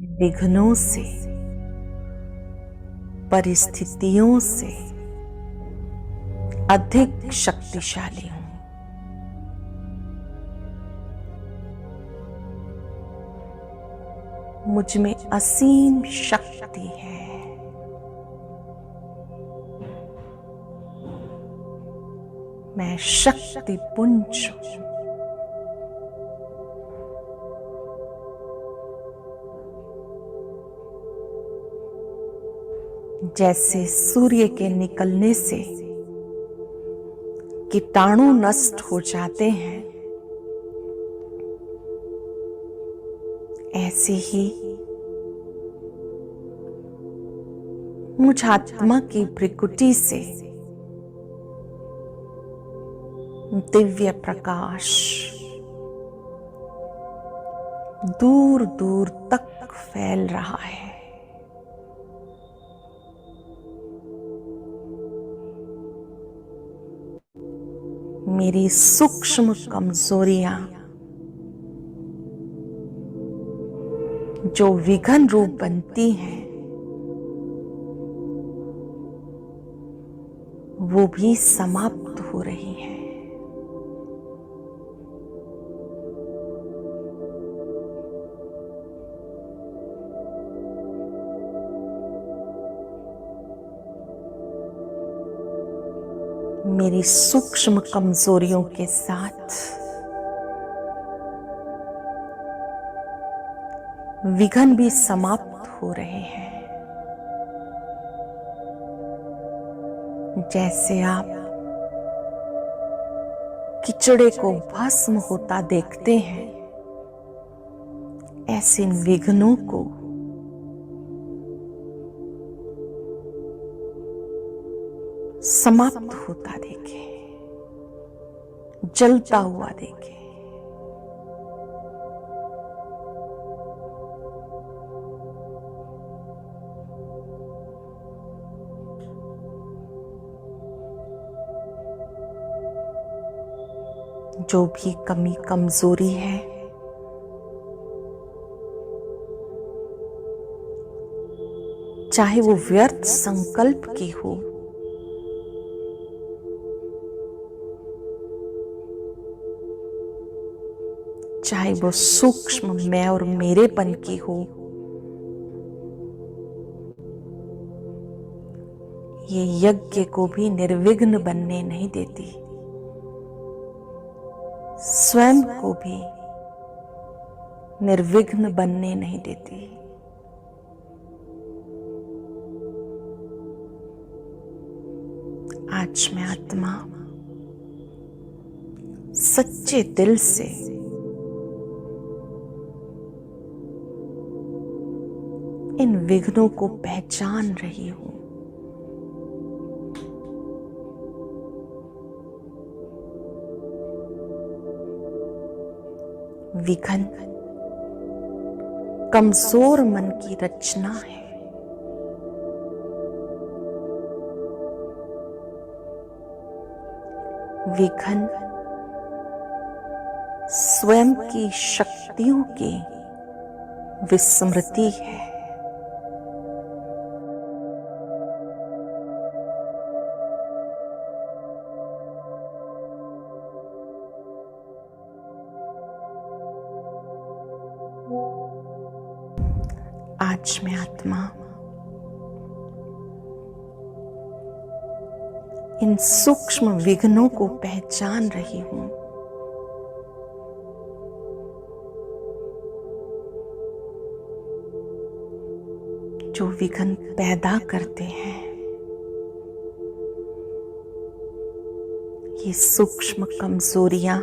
विघ्नों से, परिस्थितियों से अधिक शक्तिशाली हूं। मुझ में असीम शक्ति है। मैं शक्तिपुंज हूं। जैसे सूर्य के निकलने से कीटाणु नष्ट हो जाते हैं, ऐसे ही मुझ आत्मा की प्रकृति से दिव्य प्रकाश दूर दूर तक फैल रहा है। मेरी सूक्ष्म कमजोरियां जो विघ्न रूप बनती हैं, वो भी समाप्त हो रही हैं। मेरी सूक्ष्म कमजोरियों के साथ विघ्न भी समाप्त हो रहे हैं। जैसे आप कीचड़े को भस्म होता देखते हैं, ऐसे इन विघ्नों को समाप्त होता देखे, जलता हुआ देखे। जो भी कमी कमजोरी है, चाहे वो व्यर्थ संकल्प की हो, चाहे वो सूक्ष्म मैं और मेरेपन की हो, ये यज्ञ को भी निर्विघ्न बनने नहीं देती, स्वयं को भी निर्विघ्न बनने नहीं देती। आज मैं आत्मा सच्चे दिल से इन विघ्नों को पहचान रही हूं। विघ्न कमजोर मन की रचना है। विघ्न स्वयं की शक्तियों की विस्मृति है। आज मैं आत्मा इन सूक्ष्म विघ्नों को पहचान रही हूं। जो विघ्न पैदा करते हैं, ये सूक्ष्म कमजोरियां,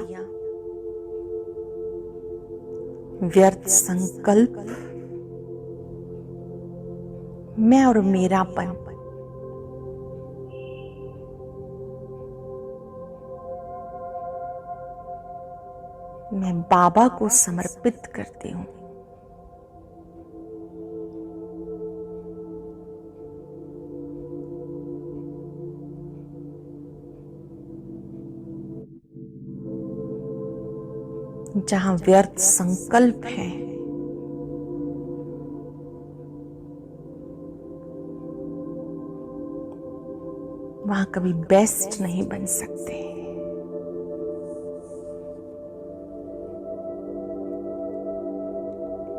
व्यर्थ संकल्प, मैं और मेरापन, मैं बाबा को समर्पित करती हूं। जहां व्यर्थ संकल्प है, वहां कभी बेस्ट नहीं बन सकते।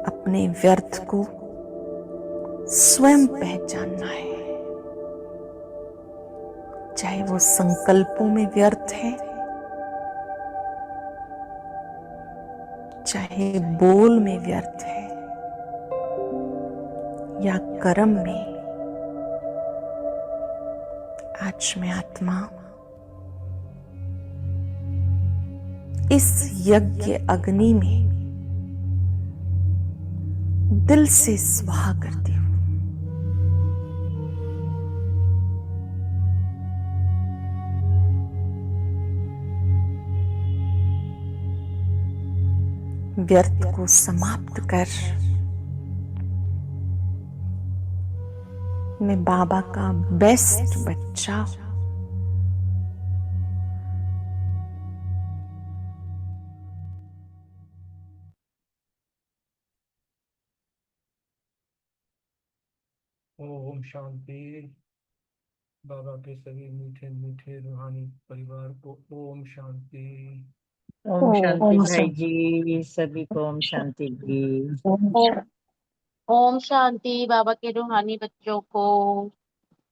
अपने व्यर्थ को स्वयं पहचानना है, चाहे वो संकल्पों में व्यर्थ है, चाहे बोल में व्यर्थ है या कर्म में। आज मैं आत्मा इस यज्ञ अग्नि में दिल से स्वाहा करती हूं। व्यर्थ को समाप्त कर मैं बाबा का बेस्ट बच्चा हूं। ओम शांति। बाबा के सभी मीठे मीठे रूहानी परिवार को ओम शांति। ओम शांति ओम भाई जी, सभी को ओम शांति जी। ओम ओम शांति बाबा के रूहानी बच्चों को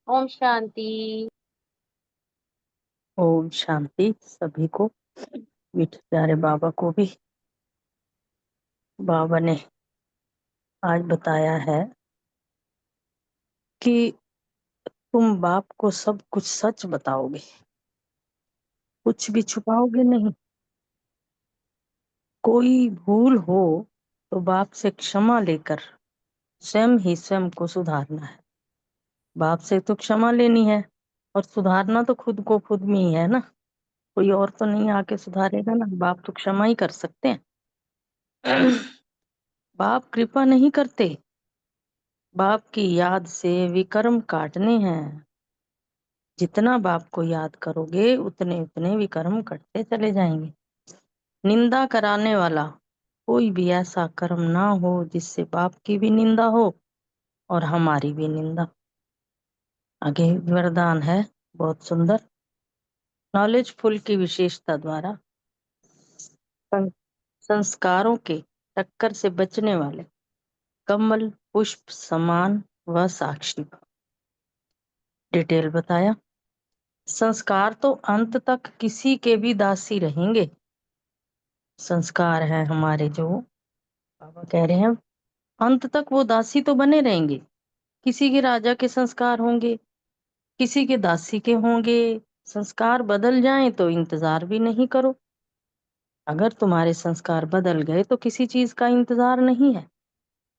ओम शांति। ओम शांति सभी को, मीठे प्यारे बाबा को भी। बाबा ने आज बताया है कि तुम बाप को सब कुछ सच बताओगे, कुछ भी छुपाओगे नहीं। कोई भूल हो तो बाप से क्षमा लेकर स्वयं ही स्वयं को सुधारना है। बाप से तो क्षमा लेनी है और सुधारना तो खुद को खुद में ही है ना। कोई और तो नहीं आके सुधारेगा ना, बाप तो क्षमा ही कर सकते हैं। बाप कृपा नहीं करते, बाप की याद से विकर्म काटने हैं। जितना बाप को याद करोगे उतने उतने विकर्म कटते चले जाएंगे। निंदा कराने वाला कोई भी ऐसा कर्म ना हो जिससे बाप की भी निंदा हो और हमारी भी निंदा। आगे वरदान है बहुत सुंदर। नॉलेजफुल की विशेषता द्वारा संस्कारों के टक्कर से बचने वाले कमल पुष्प समान व साक्षी। डिटेल बताया। संस्कार तो अंत तक किसी के भी दासी रहेंगे। संस्कार है हमारे जो बाबा कह रहे हैं, अंत तक वो दासी तो बने रहेंगे। किसी के राजा के संस्कार होंगे, किसी के दासी के होंगे। संस्कार बदल जाएं तो इंतजार भी नहीं करो। अगर तुम्हारे संस्कार बदल गए तो किसी चीज का इंतजार नहीं है।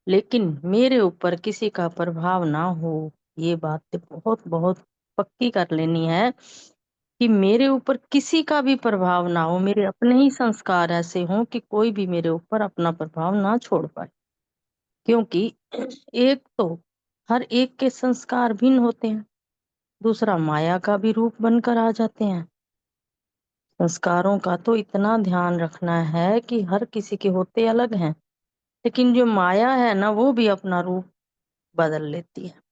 लेकिन मेरे ऊपर किसी का प्रभाव ना हो, ये बात बहुत बहुत पक्की कर लेनी है कि मेरे ऊपर किसी का भी प्रभाव ना हो। मेरे अपने ही संस्कार ऐसे हों कि कोई भी मेरे ऊपर अपना प्रभाव ना छोड़ पाए। क्योंकि एक तो हर एक के संस्कार भिन्न होते हैं, दूसरा माया का भी रूप बनकर आ जाते हैं। संस्कारों का तो इतना ध्यान रखना है कि हर किसी के होते अलग हैं, लेकिन जो माया है ना वो भी अपना रूप बदल लेती है।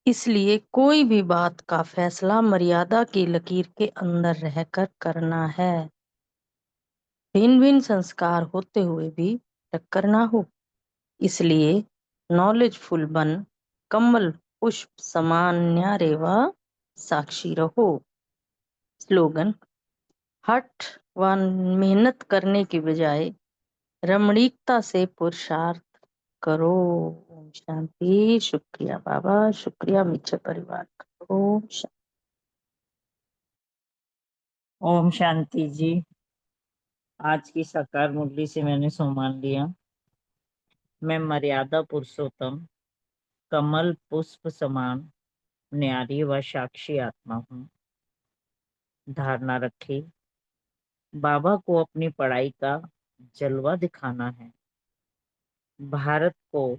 इसलिए कोई भी बात का फैसला मर्यादा की लकीर के अंदर रहकर करना है। भिन्न भिन्न संस्कार होते हुए भी टक्कर ना हो। इसलिए नॉलेजफुल बन कमल पुष्प समान न्यारे व साक्षी रहो। स्लोगन, हठ व मेहनत करने की बजाय रमणीकता से पुरुषार्थ करो। ओम शांति। शुक्रिया बाबा, शुक्रिया मीठे परिवार का। ओम शांति। ओम शांति जी। आज की साकार मुरली से मैंने सम्मान लिया। मैं मर्यादा पुरुषोत्तम कमल पुष्प समान न्यारी व साक्षी आत्मा हूँ। धारणा रखी, बाबा को अपनी पढ़ाई का जलवा दिखाना है। भारत को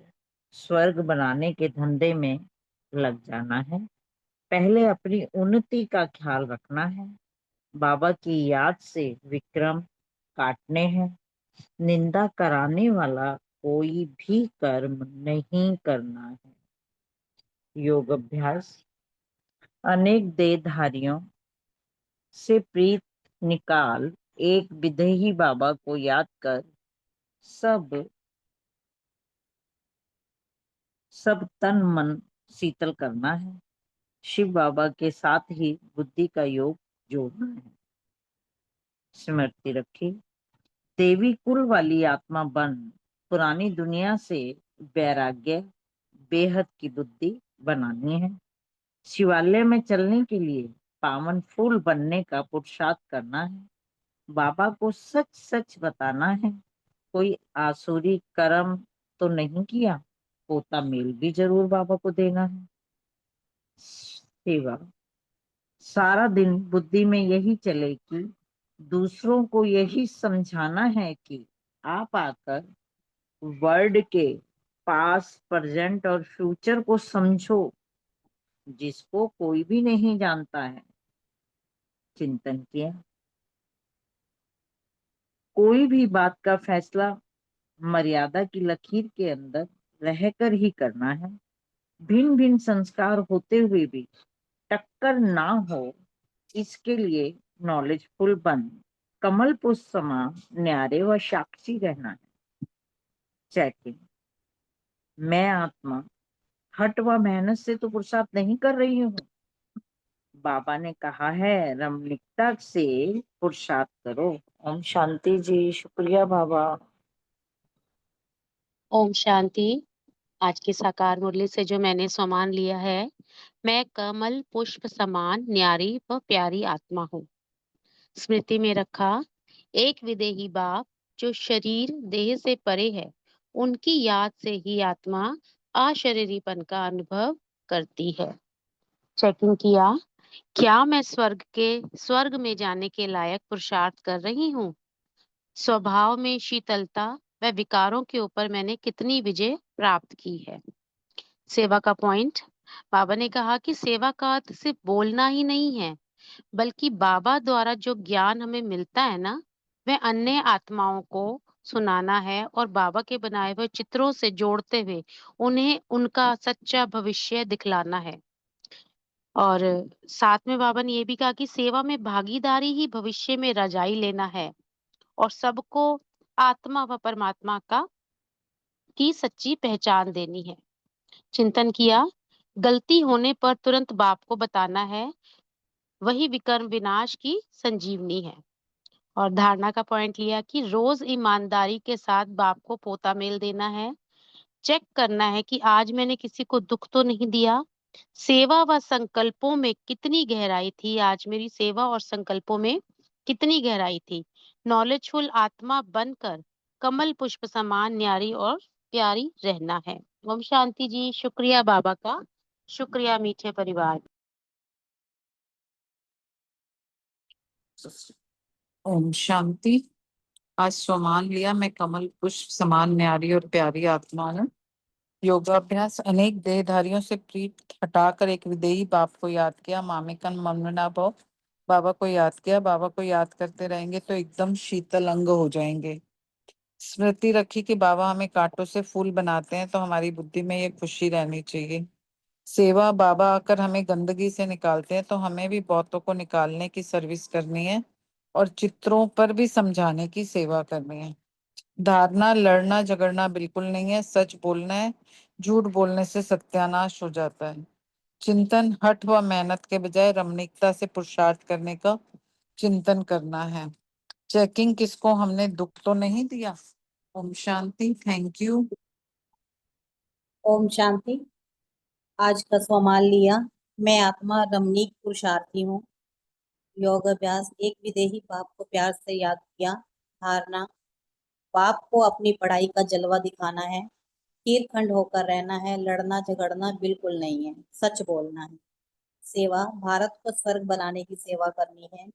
स्वर्ग बनाने के धंधे में लग जाना है। पहले अपनी उन्नति का ख्याल रखना है। बाबा की याद से विक्रम काटने हैं। निंदा कराने वाला कोई भी कर्म नहीं करना है। योग अभ्यास, अनेक देहधारियों से प्रीत निकाल एक विदेही बाबा को याद कर सब तन मन शीतल करना है। शिव बाबा के साथ ही बुद्धि का योग जोड़ना है। स्मृति रखी, देवी कुल वाली आत्मा बन पुरानी दुनिया से वैराग्य बेहद की बुद्धि बनानी है। शिवालय में चलने के लिए पावन फूल बनने का पुरुषार्थ करना है। बाबा को सच सच बताना है, कोई आसुरी कर्म तो नहीं किया। पोता मेल भी जरूर बाबा को देना है। सेवा, सारा दिन बुद्धि में यही चले कि दूसरों को यही समझाना है कि आप आकर वर्ल्ड के पास्ट, प्रेजेंट और फ्यूचर को समझो, जिसको कोई भी नहीं जानता है। चिंतन किया, कोई भी बात का फैसला मर्यादा की लकीर के अंदर रहकर ही करना है। भिन्न भिन्न संस्कार होते हुए भी टक्कर ना हो, इसके लिए नॉलेजफुल बन कमल पुष्प समान न्यारे व साक्षी रहना है। चेकिंग, मैं आत्मा हट व मेहनत से तो पुरुषार्थ नहीं कर रही हूँ। बाबा ने कहा है रमणीकता से पुरुषार्थ करो। ओम शांति जी। शुक्रिया बाबा। ओम शांति। आज की साकार मुरली से जो मैंने सामान लिया है, मैं कमल पुष्प समान न्यारी व प्यारी आत्मा हूँ। स्मृति में रखा, एक विदेही बाप जो शरीर देह से परे है, उनकी याद से ही आत्मा अशरीरीपन का अनुभव करती है। चेकिंग किया, क्या मैं स्वर्ग में जाने के लायक पुरुषार्थ कर रही हूँ? स्वभाव में शीतलता व विकारों के ऊपर मैंने कितनी विजय प्राप्त की है? सेवा का पॉइंट, बाबा ने कहा कि सेवा का अर्थ सिर्फ बोलना ही नहीं है, बल्कि बाबा द्वारा जो ज्ञान हमें मिलता है ना, वह अन्य आत्माओं को सुनाना है और बाबा के बनाए हुए चित्रों से जोड़ते हुए उन्हें उनका सच्चा भविष्य दिखलाना है। और साथ में बाबा ने ये भी कहा कि सेवा में भागीदारी ही भविष्य में रजाई लेना है और सबको आत्मा व परमात्मा का की सच्ची पहचान देनी है। चिंतन किया, गलती होने पर तुरंत बाप को बताना है, वही विकर्म विनाश की संजीवनी है। और धारणा का पॉइंट लिया कि रोज ईमानदारी के साथ बाप को पोता मेल देना है। चेक करना है कि आज मैंने किसी को दुख तो नहीं दिया। सेवा व संकल्पों में कितनी गहराई थी, आज मेरी सेवा और संकल्पों में कितनी गहराई थी। नॉलेजफुल आत्मा बनकर कमल पुष्प समान न्यारी और प्यारी रहना है। ओम शांति जी। शुक्रिया बाबा का, शुक्रिया मीठे परिवार। ओम शांति। आज स्वमान लिया, मैं कमल पुष्प समान न्यारी और प्यारी आत्मा हूँ। योगाभ्यास, अनेक देहधारियों से प्रीत हटाकर एक विदेही बाप को याद किया। मामेकन ममना भव, बाबा को याद किया। बाबा को याद करते रहेंगे तो एकदम शीतल अंग हो जाएंगे। स्मृति रखी कि बाबा हमें कांटों से फूल बनाते हैं तो हमारी बुद्धि में ये खुशी रहनी चाहिए। सेवा, बाबा आकर हमें गंदगी से निकालते हैं तो हमें भी बहुतों को निकालने की सर्विस करनी है और चित्रों पर भी समझाने की सेवा करनी है। धारणा, लड़ना झगड़ना बिल्कुल नहीं है, सच बोलना है। झूठ बोलने से सत्यानाश हो जाता है। चिंतन, हठ व मेहनत के बजाय रमणीकता से पुरुषार्थ करने का चिंतन करना है। चेकिंग, किसको हमने दुख तो नहीं दिया। ओम शांति। Thank you. ओम शांति। आज का स्वमान लिया, मैं आत्मा रमणीक पुरुषार्थी हूँ। योग अभ्यास, एक विदेही बाप को प्यार से याद किया। धारणा, बाप को अपनी पढ़ाई का जलवा दिखाना है। हीरखंड होकर रहना है, लड़ना झगड़ना बिल्कुल नहीं है, सच बोलना है। सेवा, भारत को स्वर्ग बनाने की सेवा करनी है।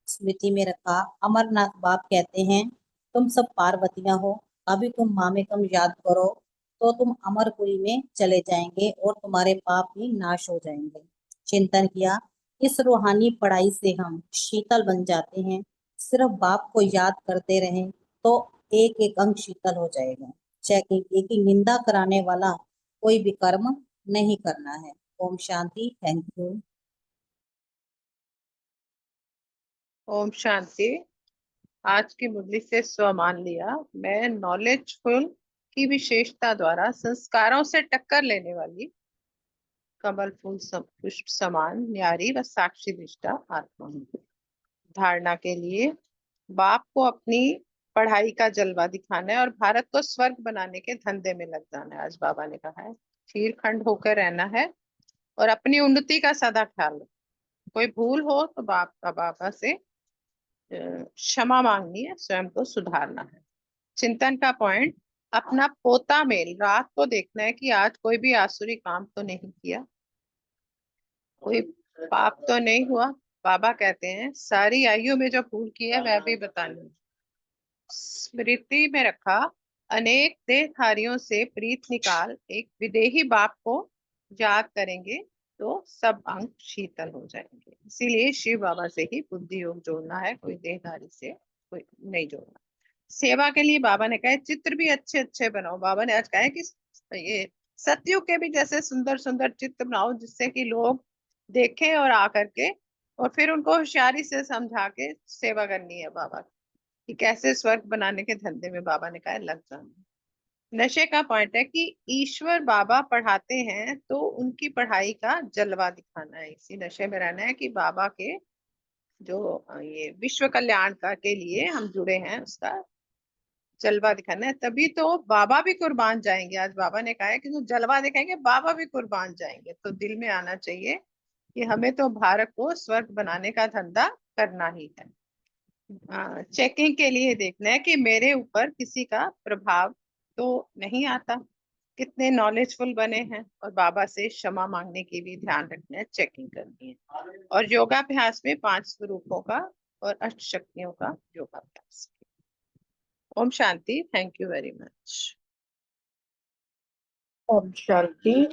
स्मृति में रखा, अमरनाथ बाप कहते हैं, तुम सब पार्वतियां हो, अभी तुम माँ में कम याद करो तो तुम अमरपुरी में चले जाएंगे और तुम्हारे पाप भी नाश हो जाएंगे। चिंतन किया, इस रूहानी पढ़ाई से हम शीतल बन जाते हैं। सिर्फ बाप को याद करते रहें तो एक एक अंग शीतल हो जाएगा। चेकिंग की निंदा कराने वाला कोई भी कर्म नहीं करना है। ओम शांति। Thank you. ओम शांति। आज की मुरली से स्वमान लिया। मैं नॉलेजफुल की विशेषता द्वारा संस्कारों से टक्कर लेने वाली कमल फूल पुष्प समान न्यारी व साक्षी निष्ठा आत्मा हूँ। धारणा के लिए बाप को अपनी पढ़ाई का जलवा दिखाना है और भारत को स्वर्ग बनाने के धंधे में लग जाना है। आज बाबा ने कहा है खीर खंड होकर रहना है और अपनी उन्नति का सदा ख्याल रखना। कोई भूल हो तो बाबा से क्षमा मांगनी है, स्वयं को सुधारना है। चिंतन का पॉइंट, अपना पोता मेल रात को देखना है कि आज कोई भी आसुरी काम तो नहीं किया, कोई पाप तो नहीं हुआ। बाबा कहते हैं सारी आयु में जो भूल की है वह भी बतानी है। स्मृति में रखा अनेक देहधारियों से प्रीत निकाल एक विदेही बाप को याद करेंगे तो सब अंग शीतल हो जाएंगे। इसीलिए शिव बाबा से ही बुद्धि योग जोड़ना है, कोई देहधारी से कोई नहीं जोड़ना। सेवा के लिए बाबा ने कहा चित्र भी अच्छे अच्छे बनाओ। बाबा ने आज कहा है कि ये सतयुग के भी जैसे सुंदर सुंदर चित्र बनाओ जिससे कि लोग देखें और आकर के और फिर उनको होशियारी से समझा के सेवा करनी है बाबा कि कैसे स्वर्ग बनाने के धंधे में बाबा ने कहा लग जाना। नशे का पॉइंट है कि ईश्वर बाबा पढ़ाते हैं तो उनकी पढ़ाई का जलवा दिखाना है। इसी नशे में रहना है कि बाबा के जो ये विश्व कल्याण का के लिए हम जुड़े हैं उसका जलवा दिखाना है, तभी तो बाबा भी कुर्बान जाएंगे। आज बाबा ने कहा है कि जो जलवा दिखाएंगे बाबा भी कुर्बान जाएंगे। तो दिल में आना चाहिए कि हमें तो भारत को स्वर्ग बनाने का धंधा करना ही है। चेकिंग के लिए देखना है कि मेरे ऊपर किसी का प्रभाव तो नहीं आता, कितने नॉलेजफुल बने हैं, और बाबा से क्षमा मांगने की भी ध्यान रखना है, चेकिंग करनी है। और योगाभ्यास में 5 स्वरूपों का और 8 शक्तियों का योगाभ्यास। ओम शांति। Thank you very much. ओम शांति।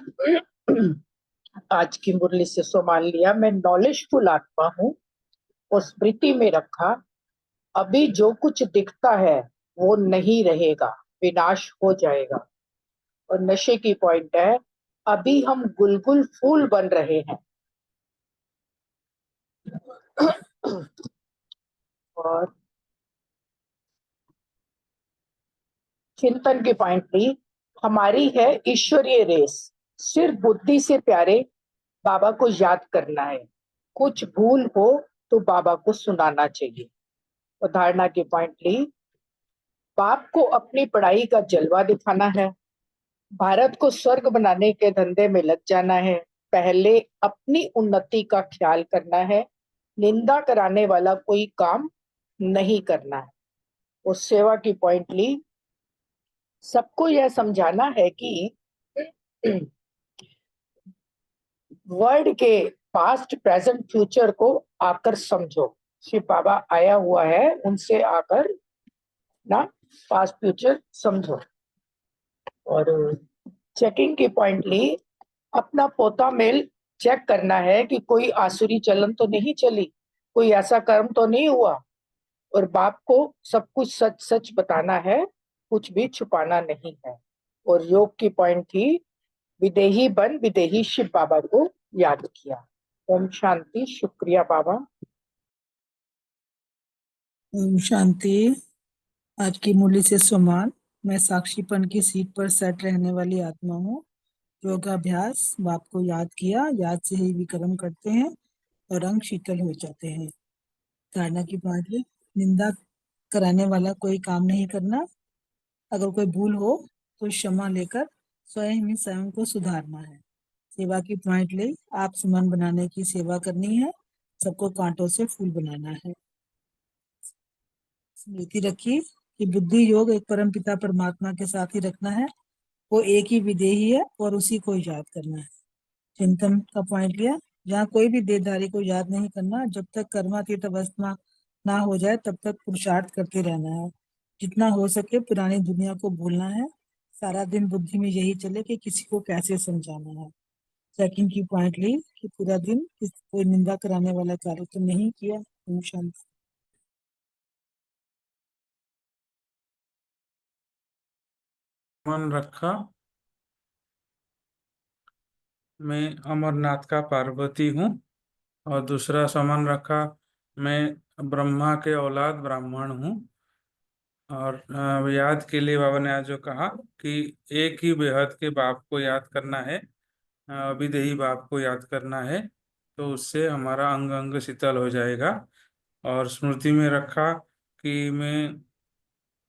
आज की मुरली से सम्मान लिया। मैं नॉलेजफुल आत्मा हूँ और स्मृति में रखा अभी जो कुछ दिखता है वो नहीं रहेगा, विनाश हो जाएगा। और नशे की पॉइंट है अभी हम गुलगुल फूल बन रहे हैं। और चिंतन की पॉइंट भी हमारी है ईश्वरीय रेस, सिर्फ बुद्धि से प्यारे बाबा को याद करना है। कुछ भूल हो तो बाबा को सुनाना चाहिए। और धारणा की पॉइंट ली, बाप को अपनी पढ़ाई का जलवा दिखाना है, भारत को स्वर्ग बनाने के धंधे में लग जाना है, पहले अपनी उन्नति का ख्याल करना है, निंदा कराने वाला कोई काम नहीं करना है। और सेवा की पॉइंट ली, सबको यह समझाना है कि वर्ल्ड के पास्ट प्रेजेंट फ्यूचर को आकर समझो। शिव बाबा आया हुआ है, उनसे आकर ना पास्ट फ्यूचर समझो। और चेकिंग की पॉइंट ली, अपना पोता मेल चेक करना है कि कोई आसुरी चलन तो नहीं चली, कोई ऐसा कर्म तो नहीं हुआ। और बाप को सब कुछ सच सच बताना है, कुछ भी छुपाना नहीं है। और योग की पॉइंट थी विदेही बन विदेही शिव बाबा को याद किया। ओम शांति। शुक्रिया बाबा। ओम शांति। आज की मुरली से सम्मान। मैं साक्षीपन की सीट पर सेट रहने वाली आत्मा हूँ। योगाभ्यास, बाप को याद किया, याद से ही विक्रम करते हैं और अंग शीतल हो जाते हैं। धारणा की बात है, निंदा कराने वाला कोई काम नहीं करना, अगर कोई भूल हो तो क्षमा लेकर स्वयं ही स्वयं को सुधारना है। सेवा की पॉइंट ले, आप सुमन बनाने की सेवा करनी है, सबको कांटों से फूल बनाना है। स्मृति रखी कि बुद्धि योग एक परम पिता परमात्मा के साथ ही रखना है, वो एक ही विदेही है और उसी को याद करना है। चिंतन का पॉइंट लिया, जहाँ कोई भी देहधारी को याद नहीं करना, जब तक कर्मातीत अवस्था ना हो जाए तब तक पुरुषार्थ करते रहना है। जितना हो सके पुरानी दुनिया को भूलना है, सारा दिन बुद्धि में यही चले कि किसी को कैसे समझाना है। सेकंड की पॉइंट ली कि पूरा दिन कोई निंदा कराने वाला कार्य तो नहीं किया। ओम शांति। मन रखा मैं अमरनाथ का पार्वती हूँ। और दूसरा सामान रखा मैं ब्रह्मा के औलाद ब्राह्मण हूँ। और याद के लिए बाबा ने आज जो कहा कि एक ही बेहद के बाप को याद करना है, विदेही बाप को याद करना है, तो उससे हमारा अंग अंग शीतल हो जाएगा। और स्मृति में रखा कि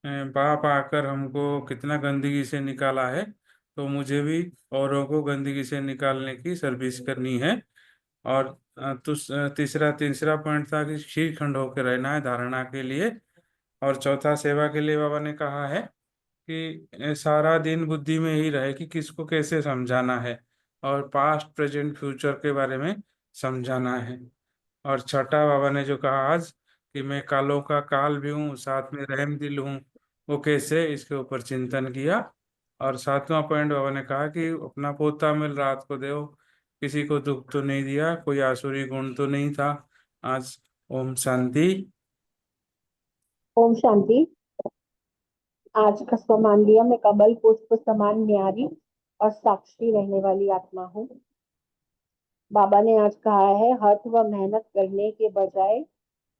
बाप आकर हमको कितना गंदगी से निकाला है, तो मुझे भी औरों को गंदगी से निकालने की सर्विस करनी है। और तीसरा तीसरा पॉइंट था कि श्रीखंड होकर रहना है धारणा के लिए। और चौथा सेवा के लिए बाबा ने कहा है कि सारा दिन बुद्धि में ही रहे कि किसको कैसे समझाना है, और पास्ट प्रेजेंट फ्यूचर के बारे में समझाना है। और छठा बाबा ने जो कहा आज कि मैं कालों का काल भी हूँ साथ में रहम दिल हूँ, वो कैसे, इसके ऊपर चिंतन किया। और सातवां पॉइंट बाबा ने कहा कि अपना पोता मिल रात को दो, किसी को दुख तो नहीं दिया, कोई आसुरी गुण तो नहीं था आज। ओम शांति। ओम शांति। आज का सम्मान लिया, मैं कमल पुष्प समान न्यारी और साक्षी रहने वाली आत्मा हूँ। बाबा ने आज कहा है, हठ व मेहनत करने के बजाय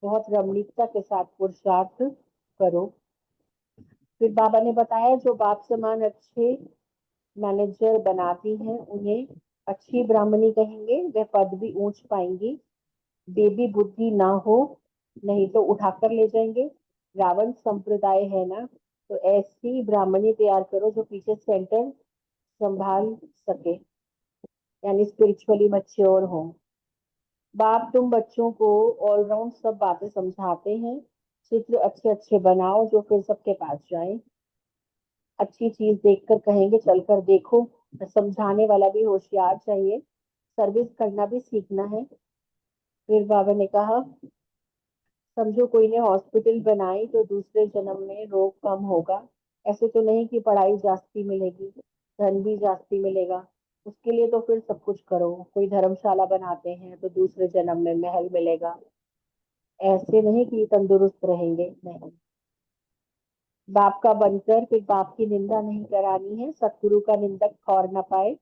बहुत रमणीकता के साथ पुरुषार्थ करो। फिर बाबा ने बताया, जो बाप समान अच्छे मैनेजर बनाती हैं उन्हें अच्छी ब्राह्मणी कहेंगे, वे पद भी ऊंच पाएंगी। बेबी बुद्धि ना हो, नहीं तो उठाकर ले जाएंगे। रावण संप्रदाय है ना, तो ऐसी ब्राह्मणी तैयार करो जो पीछे सेंटर संभाल सके, यानी स्पिरिचुअली मैच्योर हो। बाप तुम बच्चों को ऑलराउंड सब बातें समझाते हैं। चित्र अच्छे अच्छे बनाओ जो फिर सबके पास जाए। अच्छी चीज देखकर कहेंगे चलकर देखो। समझाने वाला भी होशियार चाहिए। सर्विस करना भी सीखना है। फिर बाबा ने कहा, समझो कोई ने हॉस्पिटल बनाई तो दूसरे जन्म में रोग कम होगा। ऐसे तो नहीं कि पढ़ाई जास्ती मिलेगी, धन भी जास्ती मिलेगा। उसके लिए तो फिर सब कुछ करो। कोई धर्मशाला बनाते हैं तो दूसरे जन्म में महल मिलेगा। ऐसे नहीं कि तंदुरुस्त रहेंगे, नहीं। बाप का बनकर फिर बाप की निंदा नहीं करानी है। सतगुरु का निंदक ठौर न पाए।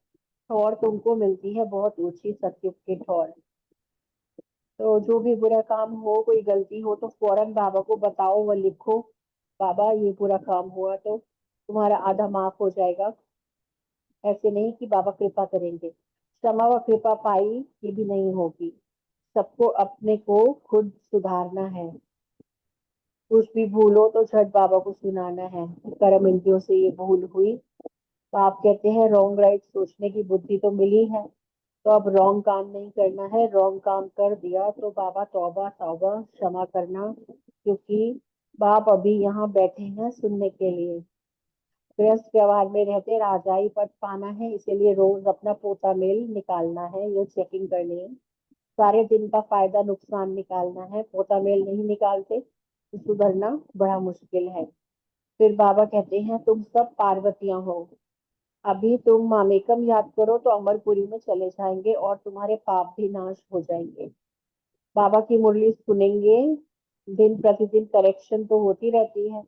ठौर तुमको मिलती है बहुत ऊंची, सत्युग की ठौर। तो जो भी बुरा काम हो, कोई गलती हो, तो फौरन बाबा को बताओ व लिखो, बाबा ये बुरा काम हुआ, तो तुम्हारा आधा माफ हो जाएगा। ऐसे नहीं कि बाबा कृपा करेंगे। क्षमा व कृपा पाई ये भी नहीं होगी। सबको अपने को खुद सुधारना है। कुछ भी भूलो तो झट बाबा को सुनाना है, कर्म इंद्रियों से ये भूल हुई। तो आप कहते हैं रॉन्ग राइट सोचने की बुद्धि तो मिली है, तो अब रॉन्ग काम नहीं करना है। रॉन्ग काम कर दिया तो बाबा तौबा तौबा, क्षमा करना, क्योंकि बाप अभी यहाँ बैठे हैं सुनने के लिए। गृहस्थ व्यवहार में रहते राजाई पद पाना है, इसीलिए रोज अपना पोता मेल निकालना है, ये चेकिंग करनी है। सारे दिन का फायदा नुकसान निकालना है। पोता मेल नहीं निकालते तो सुधरना बड़ा मुश्किल है। फिर बाबा कहते हैं, तुम सब पार्वतियां हो। अभी तुम मामेकम याद करो तो अमरपुरी में चले जाएंगे और तुम्हारे पाप भी नाश हो जाएंगे। बाबा की मुरली सुनेंगे। दिन प्रतिदिन करेक्शन तो होती रहती है।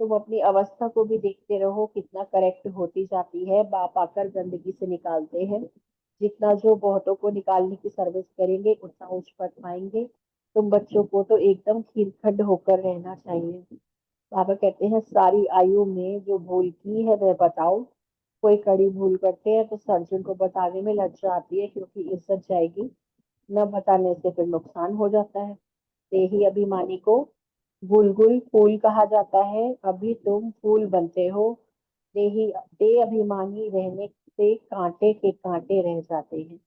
तुम अपनी अवस्था को भी देखते रहो कितना करेक्ट होती जाती है। बाप आकर गंदगी से निकालते हैं। जितना जो बहुतों को निकालने की सर्विस करेंगे उतना उच्च पद पाएंगे। तुम बच्चों को तो एकदम खीरखंड होकर रहना चाहिए। बाबा कहते हैं, सारी आयु में जो भूल की है वह बताओ। कोई कड़ी भूल करते हैं तो सर्जन को बताने में लज्जा आती है, क्योंकि इज्जत जाएगी। न बताने से फिर नुकसान हो जाता है। देही अभिमानी को बुलबुल फूल कहा जाता है। अभी तुम फूल बनते हो। देही दे अभिमानी रहने से कांटे के कांटे रह जाते हैं।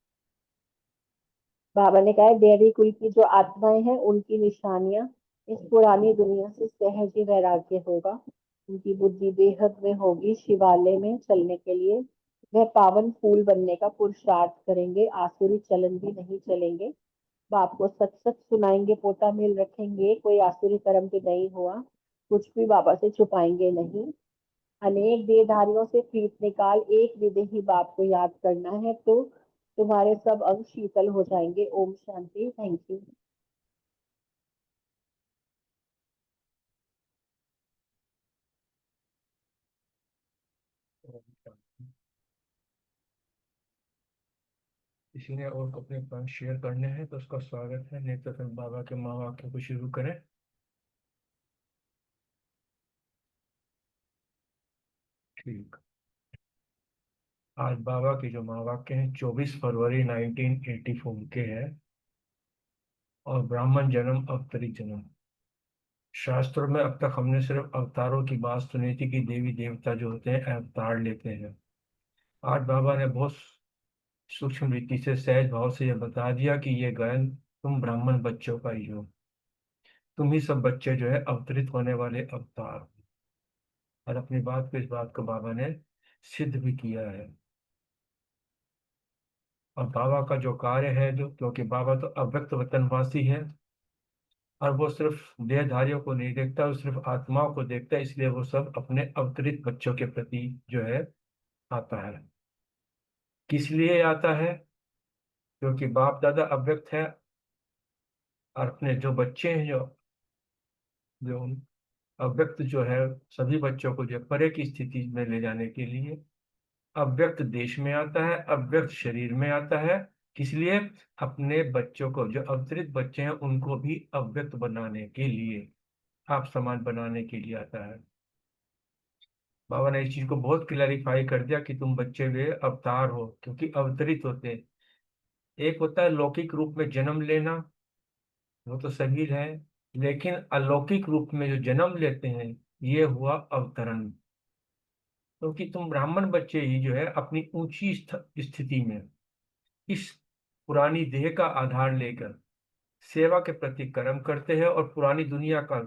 बाबा ने कहा, देवी कुल की जो आत्माएं हैं उनकी निशानियां इस पुरानी दुनिया से सहज ही वैराग्य होगा। उनकी बुद्धि बेहद में होगी। शिवालय में चलने के लिए वह पावन फूल बनने का पुरुषार्थ करेंगे। आसुरी चलन भी नहीं चलेंगे। बाप को सच सच सुनाएंगे। पोता मेल रखेंगे। कोई आसुरी कर्म तो नहीं हुआ, कुछ भी बाबा से छुपाएंगे नहीं। अनेक देहधारियों से प्रीत निकाल एक विदेही बाप को याद करना है, तो तुम्हारे सब अंग शीतल हो जाएंगे। ओम शांति। Thank you. ओम शांति। किसी ने और अपने प्लान शेयर करने हैं तो उसका स्वागत है, नहीं तो फिर बाबा के महावाक्य को शुरू करें। ठीक। आज बाबा के जो महावाक्य हैं 24 फरवरी 1984 के हैं और ब्राह्मण जन्म अवतरित जन्म। शास्त्रों में अब तक हमने सिर्फ अवतारों की बात सुनी थी कि देवी देवता जो होते हैं अवतार लेते हैं। आज बाबा ने बहुत सूक्ष्म रीति से सहज भाव से यह बता दिया कि ये गायन तुम ब्राह्मण बच्चों का ही हो, तुम ही सब बच्चे जो है अवतरित होने वाले अवतार। और अपनी बात को इस बात को बाबा ने सिद्ध भी किया है। और बाबा का जो कार्य है, जो क्योंकि बाबा तो अव्यक्त वतनवासी है और वो सिर्फ देहधारियों को नहीं देखता, वो सिर्फ आत्माओं को देखता है, इसलिए वो सब अपने अवतरित बच्चों के प्रति जो है आता है। किस लिए आता है? क्योंकि बाप दादा अव्यक्त है और अपने जो बच्चे हैं जो जो अव्यक्त जो है सभी बच्चों को जो परे की स्थिति में ले जाने के लिए अव्यक्त देश में आता है, अव्यक्त शरीर में आता है। किस लिए? अपने बच्चों को, जो अवतरित बच्चे हैं उनको भी अव्यक्त बनाने के लिए, आप समान बनाने के लिए आता है। बाबा ने इस चीज को बहुत क्लैरिफाई कर दिया कि तुम बच्चे वे अवतार हो, क्योंकि अवतरित होते हैं। एक होता है लौकिक रूप में जन्म लेना, वो तो सभी है, लेकिन अलौकिक रूप में जो जन्म लेते हैं ये हुआ अवतरण। क्योंकि तुम ब्राह्मण बच्चे ही जो है अपनी ऊंची स्थिति में इस पुरानी देह का आधार लेकर सेवा के प्रति कर्म करते हैं और पुरानी दुनिया का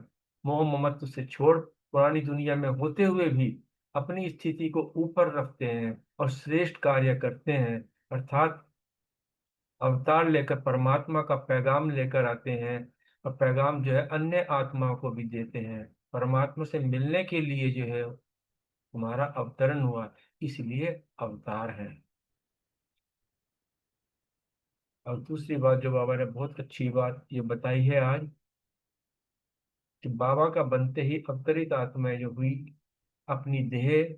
मोह ममत्व से छोड़ पुरानी दुनिया में होते हुए भी अपनी स्थिति को ऊपर रखते हैं और श्रेष्ठ कार्य करते हैं। अर्थात अवतार लेकर परमात्मा का पैगाम लेकर आते हैं और पैगाम जो है अन्य आत्माओं को भी देते हैं। परमात्मा से मिलने के लिए जो है तुम्हारा अवतरण हुआ, इसलिए अवतार है। और दूसरी बात जो बाबा ने बहुत अच्छी बात ये बताई है आज, कि बाबा का बनते ही अवतरित आत्माएं जो हुई अपनी देह,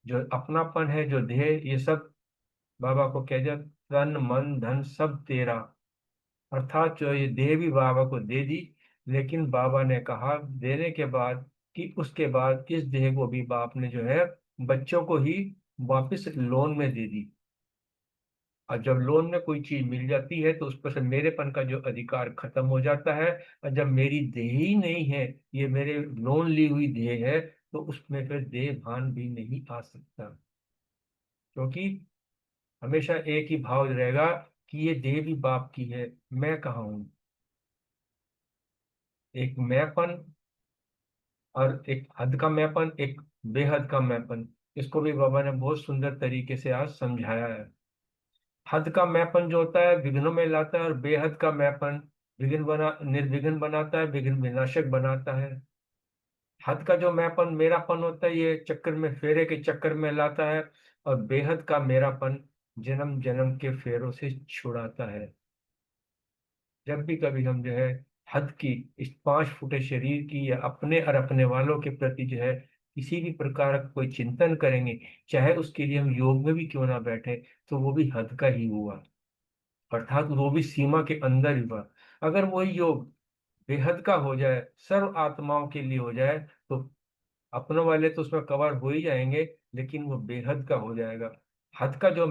जो अपनापन है, जो देह, ये सब बाबा को कह दिया तन मन धन सब तेरा। अर्थात जो ये देह भी बाबा को दे दी, लेकिन बाबा ने कहा देने के बाद कि उसके बाद इस देह को भी बाप ने जो है बच्चों को ही वापस लोन में दे दी। और जब लोन में कोई चीज मिल जाती है तो उस पर से मेरेपन का जो अधिकार खत्म हो जाता है। और जब मेरी देह ही नहीं है, ये मेरे लोन ली हुई देह है, तो उसमें फिर देह भान भी नहीं आ सकता। क्योंकि हमेशा एक ही भाव रहेगा कि ये देह भी बाप की है, मैं कहाँ हूं। एक मैंपन और एक हद का मैंपन, एक बेहद का मैंपन, इसको भी बाबा ने बहुत सुंदर तरीके से आज समझाया है। हद का मैंपन जो होता है विघ्नों में लाता है और बेहद का मैंपन निर्विघ्न बनाता है, विघ्न विनाशक बनाता है। हद का जो मैंपन मेरापन होता है ये चक्कर में, फेरे के चक्कर में लाता है, और बेहद का मेरापन जन्म जन्म के फेरों से छुड़ाता है। जब भी कभी हम जो है हद की, इस 5 फुटे शरीर की या अपने और अपने वालों के प्रति जो है किसी भी प्रकार का कोई चिंतन करेंगे, चाहे उसके लिए हम योग में भी क्यों ना बैठे, तो वो भी हद का ही हुआ, अर्थात वो भी सीमा के अंदर ही हुआ। अगर वही योग बेहद का हो जाए, सर्व आत्माओं के लिए हो जाए, तो अपनों वाले तो उसमें कवर हो ही जाएंगे, लेकिन वो बेहद का हो जाएगा। हद का जो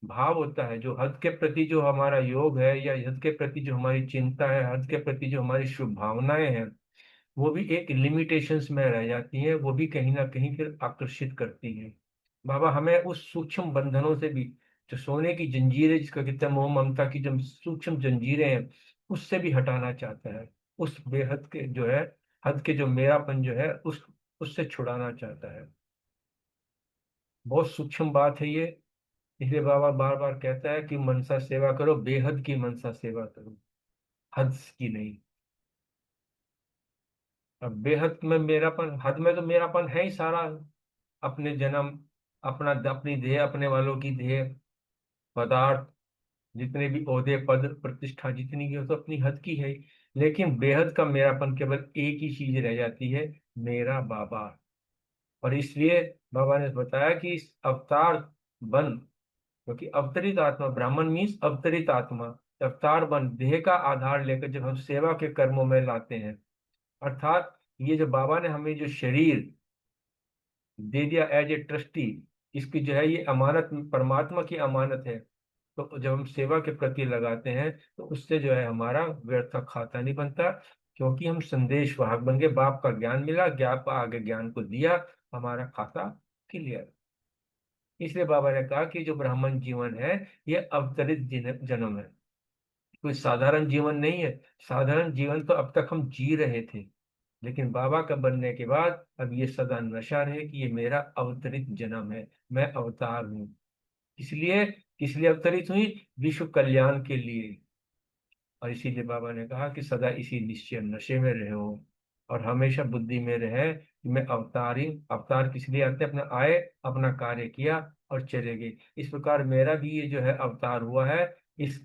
भाव होता है, जो हद के प्रति जो हमारा योग है, या हद के प्रति जो हमारी चिंता है, हद के प्रति जो हमारी शुभ भावनाएं हैं, वो भी एक लिमिटेशंस में रह जाती हैं, वो भी कहीं ना कहीं फिर आकर्षित करती हैं। बाबा हमें उस सूक्ष्म बंधनों से भी, जो सोने की जंजीरें जिसका कहते हैं मोह ममता की जो सूक्ष्म जंजीरें हैं, उससे भी हटाना चाहता है। उस बेहद के जो है, हद के जो मेरापन जो है उससे छुड़ाना चाहता है। बहुत सूक्ष्म बात है ये, इसलिए बाबा बार बार कहता है कि मनसा सेवा करो, बेहद की मनसा सेवा करो, हद की नहीं। अब बेहद में मेरापन, हद में तो मेरापन है ही सारा, अपने जन्म, अपनी देह, अपने वालों की देह, पदार्थ, जितने भी ओहदे पद प्रतिष्ठा जितनी भी हो, तो अपनी हद की है। लेकिन बेहद का मेरापन केवल एक ही चीज रह जाती है, मेरा बाबा। और इसलिए बाबा ने बताया कि इस अवतार बन क्योंकि अवतरित आत्मा, ब्राह्मण मीन्स अवतरित आत्मा, अवतार बन देह का आधार लेकर जब हम सेवा के कर्मों में लाते हैं, अर्थात ये जो बाबा ने हमें जो शरीर दे दिया एज ए ट्रस्टी, इसकी जो है ये अमानत परमात्मा की अमानत है। तो जब हम सेवा के प्रति लगाते हैं तो उससे जो है हमारा व्यर्थ का खाता नहीं बनता, क्योंकि हम संदेश वाहक बन गए, बाप का ज्ञान मिला, ज्ञान का आगे ज्ञान को दिया, हमारा खाता क्लियर। इसलिए बाबा ने कहा कि जो ब्राह्मण जीवन है ये अवतरित जन्म है, कोई साधारण जीवन नहीं है। साधारण जीवन तो अब तक हम जी रहे थे, लेकिन बाबा का बनने के बाद अब ये सदा नशा रहे कि ये मेरा अवतरित जन्म है, मैं अवतार हूँ। इसलिए किस लिए अवतरित हुई? विश्व कल्याण के लिए। और इसीलिए बाबा ने कहा कि सदा इसी निश्चय नशे में रहे हो और हमेशा बुद्धि में रहे कि मैं अवतार ही। अवतार किस लिए आते? अपना आए, अपना कार्य किया और चले गए। इस प्रकार मेरा भी ये जो है अवतार हुआ है, इस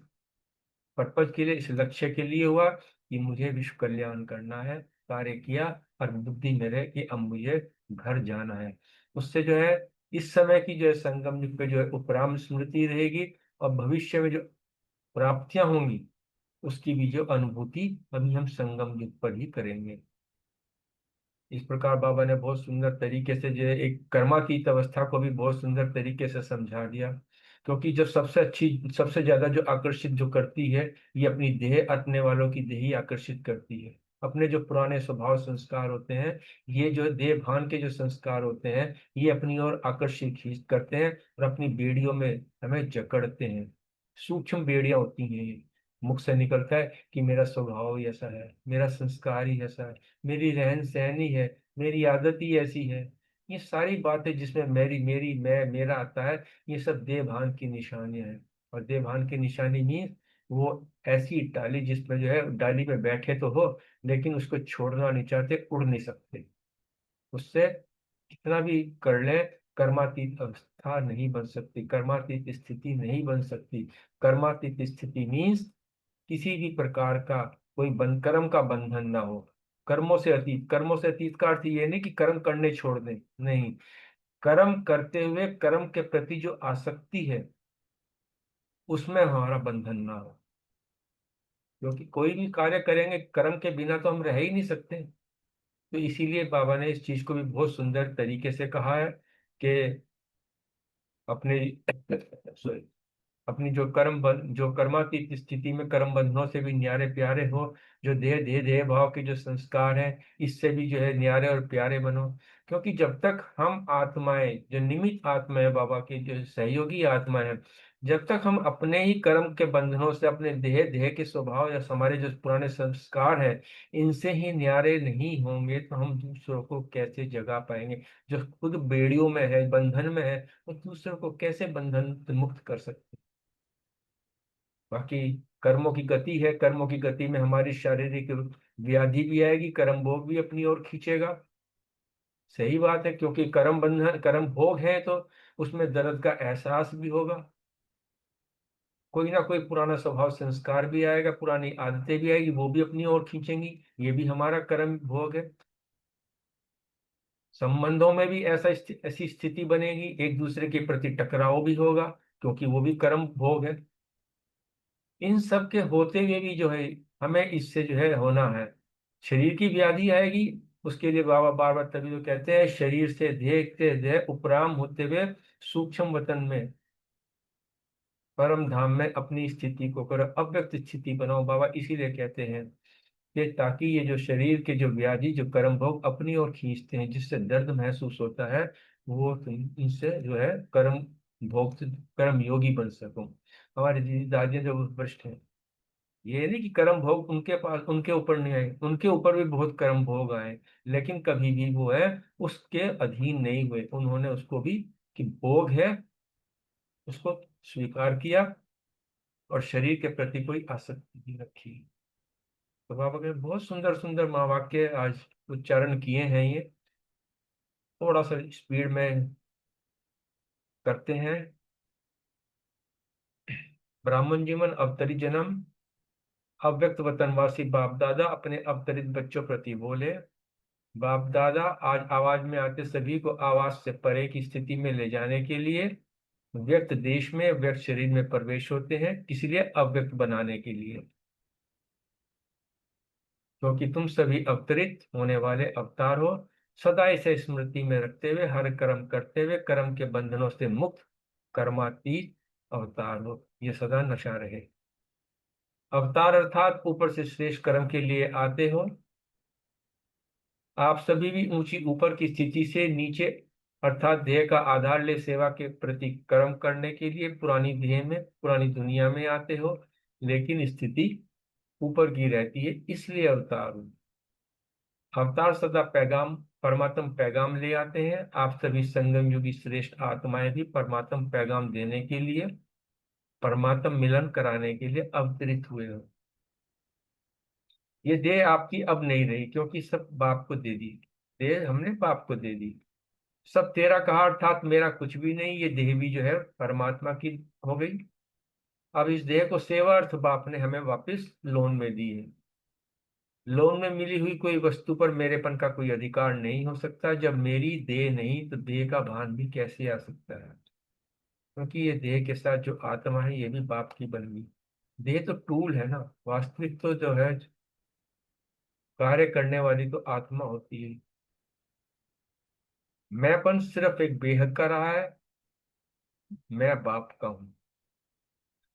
पर्पज के लिए, इस लक्ष्य के लिए हुआ कि मुझे विश्व कल्याण करना है। कार्य किया और बुद्धि में रहे कि अब मुझे घर जाना है। उससे जो है इस समय की जो है संगम युग पे जो है उपराम स्मृति रहेगी, और भविष्य में जो प्राप्तियां होंगी उसकी भी जो अनुभूति अभी हम संगम युग पर ही करेंगे। इस प्रकार बाबा ने बहुत सुंदर तरीके से जो है एक कर्मातीत अवस्था को भी बहुत सुंदर तरीके से समझा दिया। क्योंकि जब सबसे अच्छी, सबसे ज्यादा जो आकर्षित जो करती है, ये अपनी देह अटने वालों की देह ही आकर्षित करती है। अपने जो पुराने स्वभाव संस्कार होते हैं, ये जो देह भान के जो संस्कार होते हैं, ये अपनी ओर आकर्षित खींच करते हैं और अपनी बेड़ियों में हमें जकड़ते हैं। सूक्ष्म बेड़ियां होती हैं ये। मुख से निकलता है कि मेरा स्वभाव ही ऐसा है, मेरा संस्कार ही ऐसा है, मेरी रहन सहन ही है, मेरी आदत ही ऐसी है। ये सारी बातें जिसमें मेरी मेरी मैं मेरा आता है, ये सब देवभान की निशानियां हैं। और देवभान की निशानी मीन्स वो ऐसी डाली जिसमें जो है डाली में बैठे तो हो, लेकिन उसको छोड़ना नहीं चाहते, उड़ नहीं सकते। उससे कितना भी कर ले, कर्मातीत अवस्था नहीं बन सकती, कर्मातीत स्थिति नहीं बन सकती। कर्मातीत स्थिति मीन्स किसी भी प्रकार का कोई कर्म का बंधन ना हो। कर्मों से अतीत, कर्मों से अतीत का अर्थ ये नहीं कि कर्म करने छोड़ दें, नहीं। कर्म करते हुए कर्म के प्रति जो आसक्ति है उसमें हमारा बंधन ना हो। क्योंकि कोई भी कार्य करेंगे कर्म के बिना तो हम रह ही नहीं सकते। तो इसीलिए बाबा ने इस चीज को भी बहुत सुंदर तरीके से कहा है कि अपने sorry, अपनी जो जो कर्मातीत स्थिति में कर्म बंधनों से भी न्यारे प्यारे हो, जो देह देह देह भाव के जो संस्कार हैं इससे भी जो है न्यारे और प्यारे बनो। क्योंकि जब तक हम आत्माएं, जो निमित्त आत्मा है, बाबा की जो सहयोगी आत्मा है, जब तक हम अपने ही कर्म के बंधनों से, अपने देह देह के स्वभाव या हमारे जो पुराने संस्कार है, इनसे ही न्यारे नहीं होंगे तो हम दूसरों को कैसे जगा पाएंगे? जो खुद बेड़ियों में है, बंधन में है, वो दूसरों को कैसे बंधन से मुक्त कर सकते? बाकी कर्मों की गति है, कर्मों की गति में हमारी शारीरिक व्याधि भी आएगी, कर्म भोग भी अपनी ओर खींचेगा। सही बात है, क्योंकि कर्म बंधन, कर्म भोग है तो उसमें दर्द का एहसास भी होगा। कोई ना कोई पुराना स्वभाव संस्कार भी आएगा, पुरानी आदतें भी आएगी, वो भी अपनी ओर खींचेंगी, ये भी हमारा कर्म भोग है। संबंधों में भी ऐसी स्थिति बनेगी, एक दूसरे के प्रति टकराव भी होगा, क्योंकि वो भी कर्म भोग है। इन सब के होते हुए भी जो है हमें इससे जो है होना है, शरीर की व्याधि आएगी। उसके लिए बाबा बार बार तभी तो कहते हैं, शरीर से देखते देह उपराम होते हुए सूक्ष्म वतन में परम धाम में अपनी स्थिति को करो, अव्यक्त स्थिति बनाओ। बाबा इसीलिए कहते हैं कि ताकि ये जो शरीर के जो व्याधि, जो कर्म भोग अपनी ओर खींचते हैं, जिससे दर्द महसूस होता है, वो इनसे जो है कर्म भोग से कर्म योगी बन सको। हमारे दीदी दादियाँ जो वरिष्ठ हैं, ये नहीं कि कर्म भोग उनके पास, उनके ऊपर नहीं आए, उनके ऊपर भी बहुत कर्म भोग आए, लेकिन कभी भी वो है उसके अधीन नहीं हुए। उन्होंने उसको भी कि भोग है उसको स्वीकार किया और शरीर के प्रति कोई आसक्ति नहीं रखी। तो बाबा के बहुत सुंदर सुंदर महावाक्य आज उच्चारण किए हैं। ये थोड़ा सा स्पीड में करते हैं। ब्राह्मण जीवन अवतरित जन्म। अव्यक्त वतनवासी बाप दादा अपने अवतरित बच्चों प्रति बोले, बाप दादा आज आवाज में आते सभी को आवाज से परे की स्थिति में ले जाने के लिए व्यक्त देश में व्यक्त शरीर में प्रवेश होते हैं, इसलिए अव्यक्त बनाने के लिए, क्योंकि तुम सभी अवतरित होने वाले अवतार हो। सदा इसे स्मृति में रखते हुए हर कर्म करते हुए कर्म के बंधनों से मुक्त कर्मातीत अवतार हो, ये सदा नशा रहे। अवतार अर्थात ऊपर से श्रेष्ठ कर्म के लिए आते हो। आप सभी भी ऊंची ऊपर की स्थिति से नीचे अर्थात देह का आधार ले सेवा के प्रति कर्म करने के लिए पुरानी देह में पुरानी दुनिया में आते हो, लेकिन स्थिति ऊपर की रहती है, इसलिए अवतार हो। अवतार सदा पैगाम परमात्म पैगाम ले आते हैं। आप सभी संगम युगी श्रेष्ठ आत्माएं भी परमात्म पैगाम देने के लिए परमात्म मिलन कराने के लिए अवतरित हुए हो। ये देह आपकी अब नहीं रही, क्योंकि सब बाप को दे दी, देह हमने बाप को दे दी। सब तेरा कहा अर्थात मेरा कुछ भी नहीं, ये देह भी जो है परमात्मा की हो गई। अब इस देह को सेवा अर्थ बाप ने हमें वापस लोन में दी है। लोन में मिली हुई कोई वस्तु पर मेरेपन का कोई अधिकार नहीं हो सकता। जब मेरी देह नहीं तो देह का भान भी कैसे आ सकता है, क्योंकि ये देह के साथ जो आत्मा है ये भी बाप की बन गई। देह तो टूल है ना, वास्तविक तो जो है कार्य करने वाली तो आत्मा होती है। मैंपन सिर्फ एक बेहद का रहा है, मैं बाप का हूं।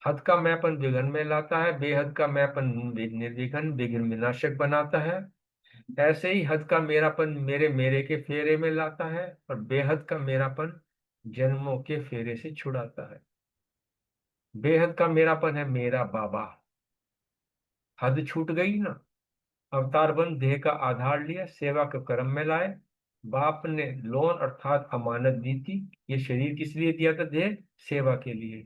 हद का मैंपन विघन में लाता है, बेहद का मैंपन निर्विघन विघ्न विनाशक बनाता है। ऐसे ही हद का मेरापन मेरे मेरे के फेरे में लाता है, और बेहद का मेरापन जन्मों के फेरे से छुड़ाता है। बेहद का मेरापन है मेरा बाबा। हद छूट गई ना, अवतार बन देह का आधार लिया, सेवा के कर्म में लाए। बाप ने लोन अर्थात अमानत दी थी। ये शरीर किस लिए दिया था? देह सेवा के लिए।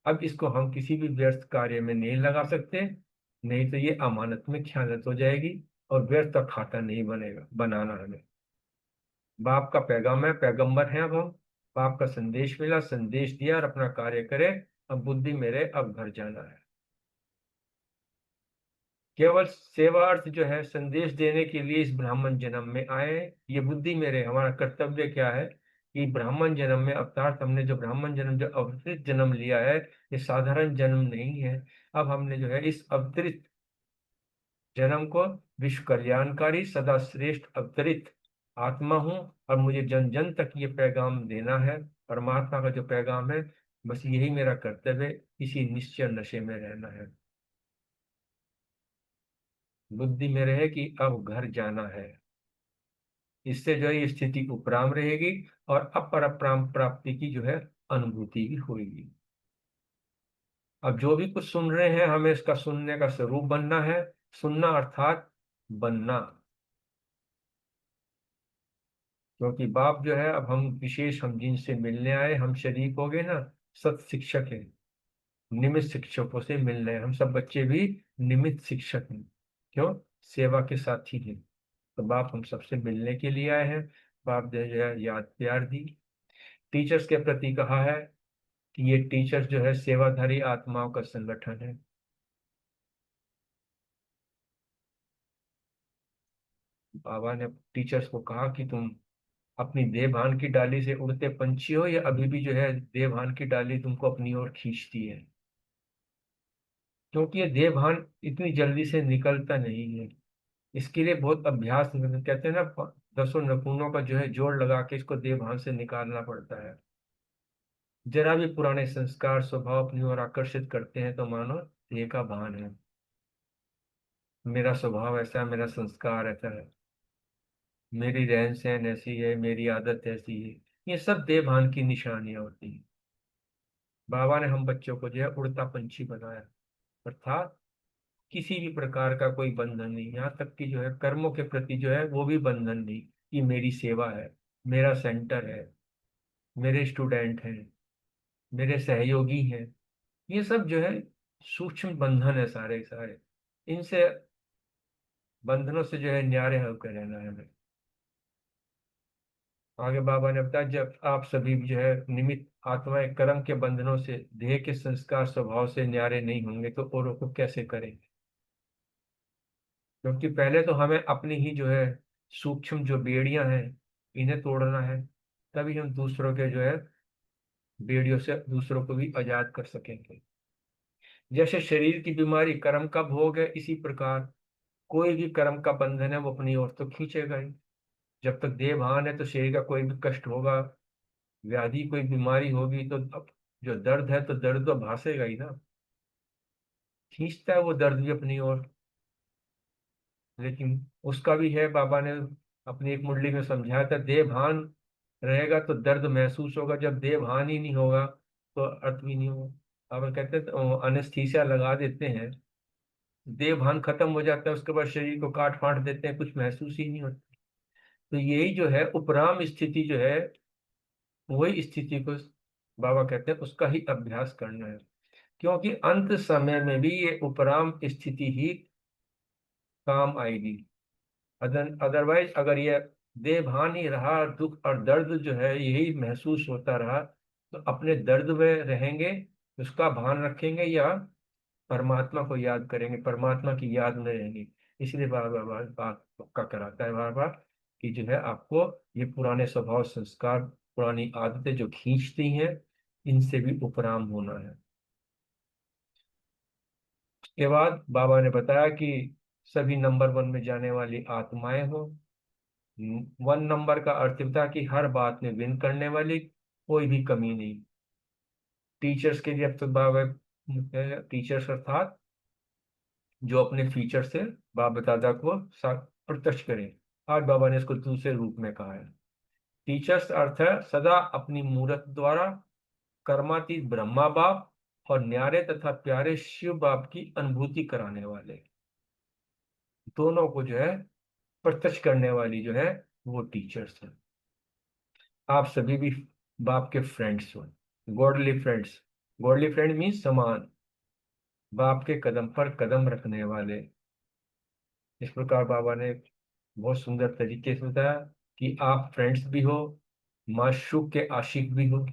अब इसको हम किसी भी व्यर्थ कार्य में नहीं लगा सकते, नहीं तो ये अमानत में ख्यानत हो जाएगी और व्यर्थ का खाता नहीं बनेगा बनाना हमें। बाप का पैगाम है, पैगंबर हैं अब हम। बाप का संदेश मिला, संदेश दिया और अपना कार्य करे। अब बुद्धि मेरे अब घर जाना है। केवल सेवा अर्थ जो है संदेश देने के लिए इस ब्राह्मण जन्म में आए। ये बुद्धि मेरे हमारा कर्तव्य क्या है कि ब्राह्मण जन्म में अवतार हमने जो ब्राह्मण जन्म जो अवतरित जन्म लिया है, ये साधारण जन्म नहीं है। अब हमने जो है इस अवतरित जन्म को विश्व कल्याणकारी सदा श्रेष्ठ अवतरित आत्मा हूँ, और मुझे जन जन तक ये पैगाम देना है। परमात्मा का जो पैगाम है, बस यही मेरा कर्तव्य, इसी निश्चय नशे में रहना है। बुद्धि में रहे कि अब घर जाना है। इससे जो है ये स्थिति उपराम रहेगी और अपराम प्राप्ति की जो है अनुभूति भी होगी। अब जो भी कुछ सुन रहे हैं, हमें इसका सुनने का स्वरूप बनना है। सुनना अर्थात बनना, क्योंकि बाप जो है अब हम विशेष हम जिनसे मिलने आए, हम शरीक हो गए ना, सत शिक्षक है। निमित्त शिक्षकों से मिल रहे हैं हम सब बच्चे भी निमित्त शिक्षक हैं। क्यों? सेवा के साथी हैं। तो बाप हम सबसे मिलने के लिए आए हैं। बाप ने जो है याद प्यार दी। टीचर्स के प्रति कहा है कि ये टीचर्स जो है सेवाधारी आत्माओं का संगठन है। बाबा ने टीचर्स को कहा कि तुम अपनी देवभान की डाली से उड़ते पंछी हो, या अभी भी जो है देवभान की डाली तुमको अपनी ओर खींचती है? क्योंकि ये देवभान इतनी जल्दी से निकलता नहीं है। इसके लिए बहुत अभ्यास, कहते हैं ना, 10 नखूनों का जो है जोड़ लगा के इसको देवभान से निकालना पड़ता है। जरा भी पुराने संस्कार स्वभाव अपनी ओर आकर्षित करते हैं तो मानो देह का भान है। मेरा स्वभाव ऐसा है, मेरा संस्कार ऐसा है, मेरी रहन सहन ऐसी है, मेरी आदत ऐसी है, ये सब देवभान की निशानियां होती हैं। बाबा ने हम बच्चों को जो है उड़ता पंछी बनाया, अर्थात किसी भी प्रकार का कोई बंधन नहीं, यहाँ तक कि जो है कर्मों के प्रति जो है वो भी बंधन नहीं कि मेरी सेवा है, मेरा सेंटर है, मेरे स्टूडेंट हैं, मेरे सहयोगी हैं। ये सब जो है सूक्ष्म बंधन है सारे सारे। इनसे बंधनों से जो है न्यारे होकर रहना है हमें। आगे बाबा ने बताया जब आप सभी जो है निमित्त आत्माएं कर्म के बंधनों से देह के संस्कार स्वभाव से न्यारे नहीं होंगे तो औरों को कैसे करेंगे? क्योंकि पहले तो हमें अपनी ही जो है सूक्ष्म जो बेड़ियां हैं इन्हें तोड़ना है, तभी हम दूसरों के जो है बेड़ियों से दूसरों को भी आजाद कर सकेंगे। जैसे शरीर की बीमारी कर्म का भोग है, इसी प्रकार कोई भी कर्म का बंधन है वो अपनी ओर तो खींचेगा ही। जब तक देह भान है तो शरीर का कोई भी कष्ट होगा, व्याधि कोई बीमारी होगी तो अब जो दर्द है तो दर्द तो भासेगा ही ना, खींचता है वो दर्द भी अपनी ओर। लेकिन उसका भी है, बाबा ने अपनी एक मुरली में समझाया था, देह भान रहेगा तो दर्द महसूस होगा, जब देह भान ही नहीं होगा तो अर्थ भी नहीं होगा। बाबा कहते हैं तो अनेस्थीसिया लगा देते हैं, देह भान खत्म हो जाता है, उसके बाद शरीर को काट फाट देते हैं, कुछ महसूस ही नहीं होता। तो यही जो है उपराम स्थिति जो है, वही स्थिति को बाबा कहते हैं उसका ही अभ्यास करना है, क्योंकि अंत समय में भी ये उपराम स्थिति ही काम आएगी। अदरवाइज अगर ये देह भान ही रहा, दुख और दर्द जो है यही महसूस होता रहा, तो अपने दर्द में रहेंगे, उसका भान रखेंगे या परमात्मा को याद करेंगे, परमात्मा की याद में रहेंगे। इसलिए बार बार बार बात पक्का कराता है बार बार कि जो है आपको ये पुराने स्वभाव संस्कार, पुरानी आदतें जो खींचती हैं, इनसे भी उपराम होना है। उसके बाद बाबा ने बताया कि सभी नंबर 1 में जाने वाली आत्माएं हो। 1 नंबर का अर्थ था कि हर बात में विन करने वाली, कोई भी कमी नहीं। टीचर्स के लिए अब तो बाबा, टीचर्स अर्थात जो अपने फीचर से बाप दादा को प्रत्यक्ष करें। आज बाबा ने इसको दूसरे रूप में कहा है। टीचर्स अर्थ है सदा अपनी मूर्त द्वारा कर्मातीत ब्रह्मा बाप और न्यारे तथा प्यारे शिव बाप की अनुभूति कराने वाले, दोनों को जो है प्रत्यक्ष करने वाली जो है वो टीचर्स है। आप सभी भी बाप के फ्रेंड्स हो, godly friends. Godly friend means समान, बाप के कदम पर कदम रखने वाले। इस प्रकार बाबा ने बहुत सुंदर तरीके से बताया कि आप फ्रेंड्स भी हो, माशूक के आशिक भी हो।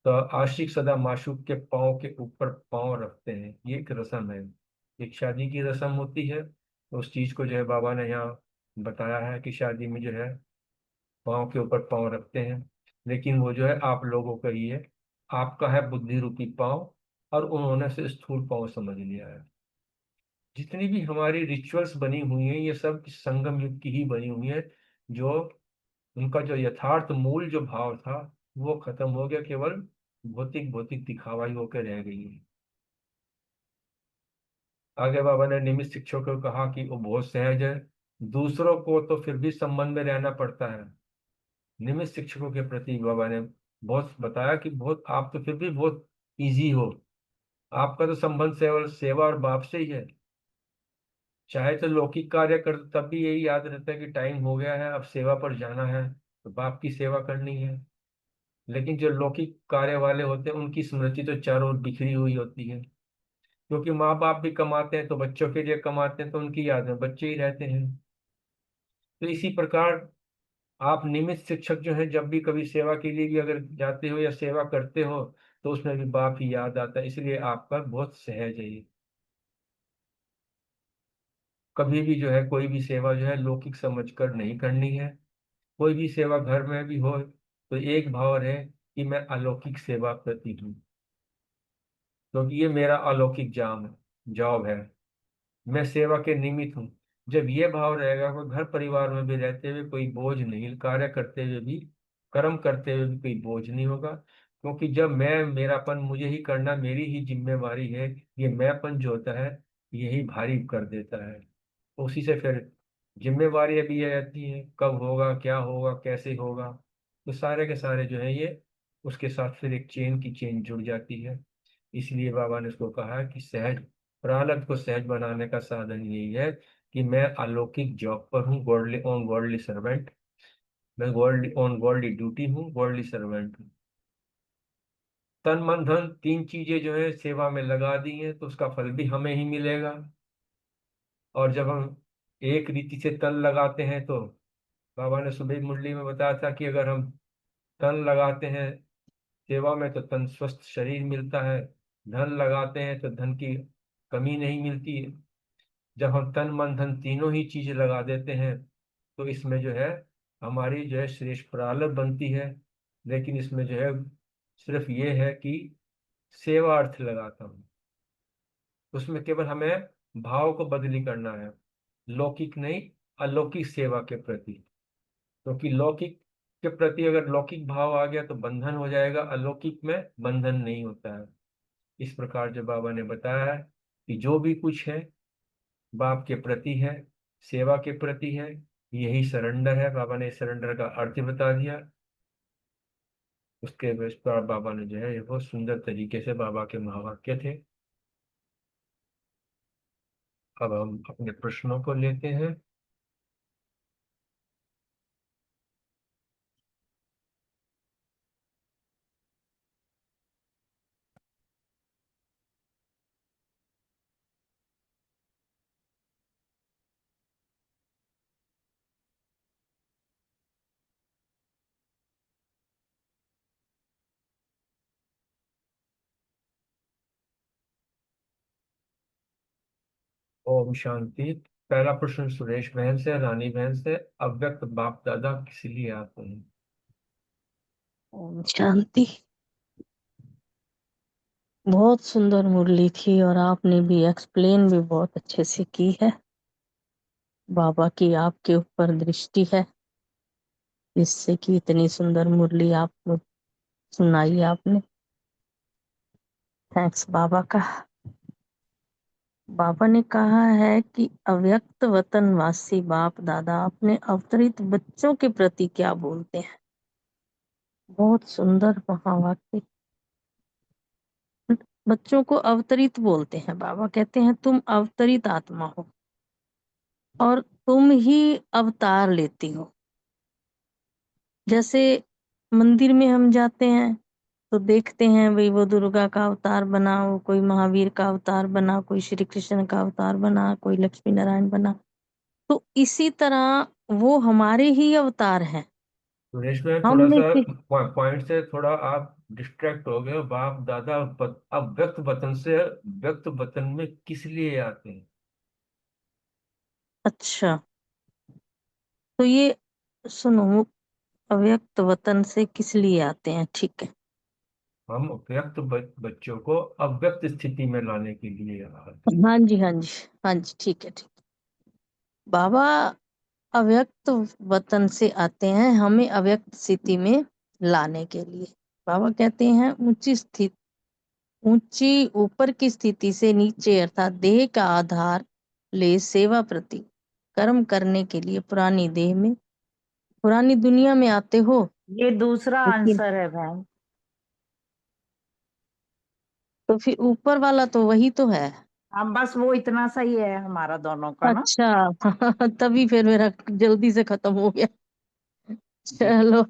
तो आशिक सदा माशूक के पाँव के ऊपर पाँव रखते हैं, ये एक रस्म है, एक शादी की रस्म होती है। तो उस चीज को जो है बाबा ने यहाँ बताया है कि शादी में जो है पाँव के ऊपर पाँव रखते हैं। लेकिन वो जो है आप लोगों का ही है, आपका है बुद्धि रूपी पाँव, और उन्होंने से स्थूल पाँव समझ लिया है। जितनी भी हमारी रिचुअल्स बनी हुई हैं ये सब इस संगम युग की ही बनी हुई है। जो उनका जो यथार्थ मूल जो भाव था वो खत्म हो गया, केवल भौतिक भौतिक दिखावा ही होकर रह गई है। आगे बाबा ने निमित्त शिक्षकों को कहा कि वो बहुत सहज है, दूसरों को तो फिर भी संबंध में रहना पड़ता है। निमित्त शिक्षकों के प्रति बाबा ने बहुत बताया कि बहुत आप तो फिर भी बहुत इजी हो, आपका तो संबंध केवल सेवा और बाप से ही है। चाहे तो लौकिक कार्य कर तब भी यही याद रहता है कि टाइम हो गया है, अब सेवा पर जाना है, तो बाप की सेवा करनी है। लेकिन जो लौकिक कार्य वाले होते हैं उनकी स्मृति तो चारों ओर बिखरी हुई होती है, क्योंकि माँ बाप भी कमाते हैं तो बच्चों के लिए कमाते हैं, तो उनकी याद में बच्चे ही रहते हैं। तो इसी प्रकार आप निमित्त शिक्षक जो है, जब भी कभी सेवा के लिए भी अगर जाते हो या सेवा करते हो तो उसमें भी बाप ही याद आता है, इसलिए आपका बहुत सहज है ये। कभी भी जो है कोई भी सेवा जो है लौकिक समझकर नहीं करनी है। कोई भी सेवा घर में भी हो तो एक भाव रहे कि मैं अलौकिक सेवा करती हूँ, क्योंकि ये मेरा अलौकिक जाम है, जॉब है, मैं सेवा के निमित्त हूँ। जब ये भाव रहेगा, कोई घर परिवार में भी रहते हुए कोई बोझ नहीं, कार्य करते हुए भी, कर्म करते हुए भी कोई बोझ नहीं होगा। क्योंकि जब मैं मेरापन, मुझे ही करना, मेरी ही जिम्मेवारी है, ये मैंपन जो होता है यही भारी कर देता है। उसी से फिर जिम्मेवारियां भी ये रहती हैं, कब होगा, क्या होगा, कैसे होगा, तो सारे के सारे जो है ये उसके साथ फिर एक चेन की चेन जुड़ जाती है। इसलिए बाबा ने उसको कहा कि सहज, प्रारब्ध को सहज बनाने का साधन यही है कि मैं अलौकिक जॉब पर हूँ, गॉडली ऑन गॉडली सर्वेंट, मैं गॉडली ऑन गॉडली ड्यूटी हूँ, गॉडली सर्वेंट हूँ। तन मन धन 3 चीजें जो है सेवा में लगा दी हैं तो उसका फल भी हमें ही मिलेगा। और जब हम एक रीति से तन लगाते हैं तो बाबा ने सुबह मुरली में बताया था कि अगर हम तन लगाते हैं सेवा में तो तन स्वस्थ शरीर मिलता है, धन लगाते हैं तो धन की कमी नहीं मिलती है। जब हम तन मन धन तीनों ही चीजें लगा देते हैं तो इसमें जो है हमारी जो है श्रेष्ठ प्रारब्ध बनती है। लेकिन इसमें जो है सिर्फ ये है कि सेवा अर्थ लगाता हूँ, उसमें केवल हमें भाव को बदली करना है, लौकिक नहीं, अलौकिक सेवा के प्रति। क्योंकि लौकिक के प्रति अगर लौकिक भाव आ गया तो बंधन हो जाएगा, अलौकिक में बंधन नहीं होता है। इस प्रकार जो बाबा ने बताया है कि जो भी कुछ है बाप के प्रति है, सेवा के प्रति है, यही सरेंडर है। बाबा ने सरेंडर का अर्थ बता दिया। उसके बाद बाबा ने जो है ये बहुत सुंदर तरीके से, बाबा के महावाक्य थे। अब हम अपने प्रश्नों को लेते हैं। ओम शांति। पहला प्रश्न सुरेश बहन से, रानी बहन से, अव्यक्त बाप दादा किस लिए आते हैं? ओम शांति। बहुत सुंदर मुरली थी और आपने भी एक्सप्लेन भी बहुत अच्छे से की है। बाबा की आपके ऊपर दृष्टि है जिससे कि इतनी सुंदर मुरली आप सुनाई आपने। थैंक्स बाबा का। बाबा ने कहा है कि अव्यक्त वतनवासी बाप दादा अपने अवतरित बच्चों के प्रति क्या बोलते हैं। बहुत सुंदर महावाक्य। बच्चों को अवतरित बोलते हैं। बाबा कहते हैं तुम अवतरित आत्मा हो और तुम ही अवतार लेती हो। जैसे मंदिर में हम जाते हैं तो देखते हैं भाई वो दुर्गा का अवतार बना, वो कोई महावीर का अवतार बना, कोई श्री कृष्ण का अवतार बना, कोई लक्ष्मी नारायण बना। तो इसी तरह वो हमारे ही अवतार हैं। सुरेश में हम थोड़ा में सा से पॉइंट से थोड़ा आप डिस्ट्रैक्ट हो गए हो। बाप दादा अव्यक्त वतन से व्यक्त वतन में किस लिए आते हैं? अच्छा, तो ये सुनो, अव्यक्त वतन से किस लिए आते हैं। ठीक है। हम व्यक्त बच्चों को अव्यक्त स्थिति में लाने के लिए आते हैं। हाँ जी, हाँ जी, हाँ जी, ठीक है, ठीक। बाबा अव्यक्त वतन से आते हैं हमें अव्यक्त स्थिति में लाने के लिए। बाबा कहते हैं ऊंची ऊपर की स्थिति से नीचे अर्थात देह का आधार ले सेवा प्रति कर्म करने के लिए पुरानी देह में, पुरानी दुनिया में आते हो। ये दूसरा लेकिन आंसर है बहन। तो फिर ऊपर वाला तो वही तो है। हम बस वो इतना सही है हमारा दोनों का ना। अच्छा तभी फिर मेरा जल्दी से खत्म हो गया। जी। चलो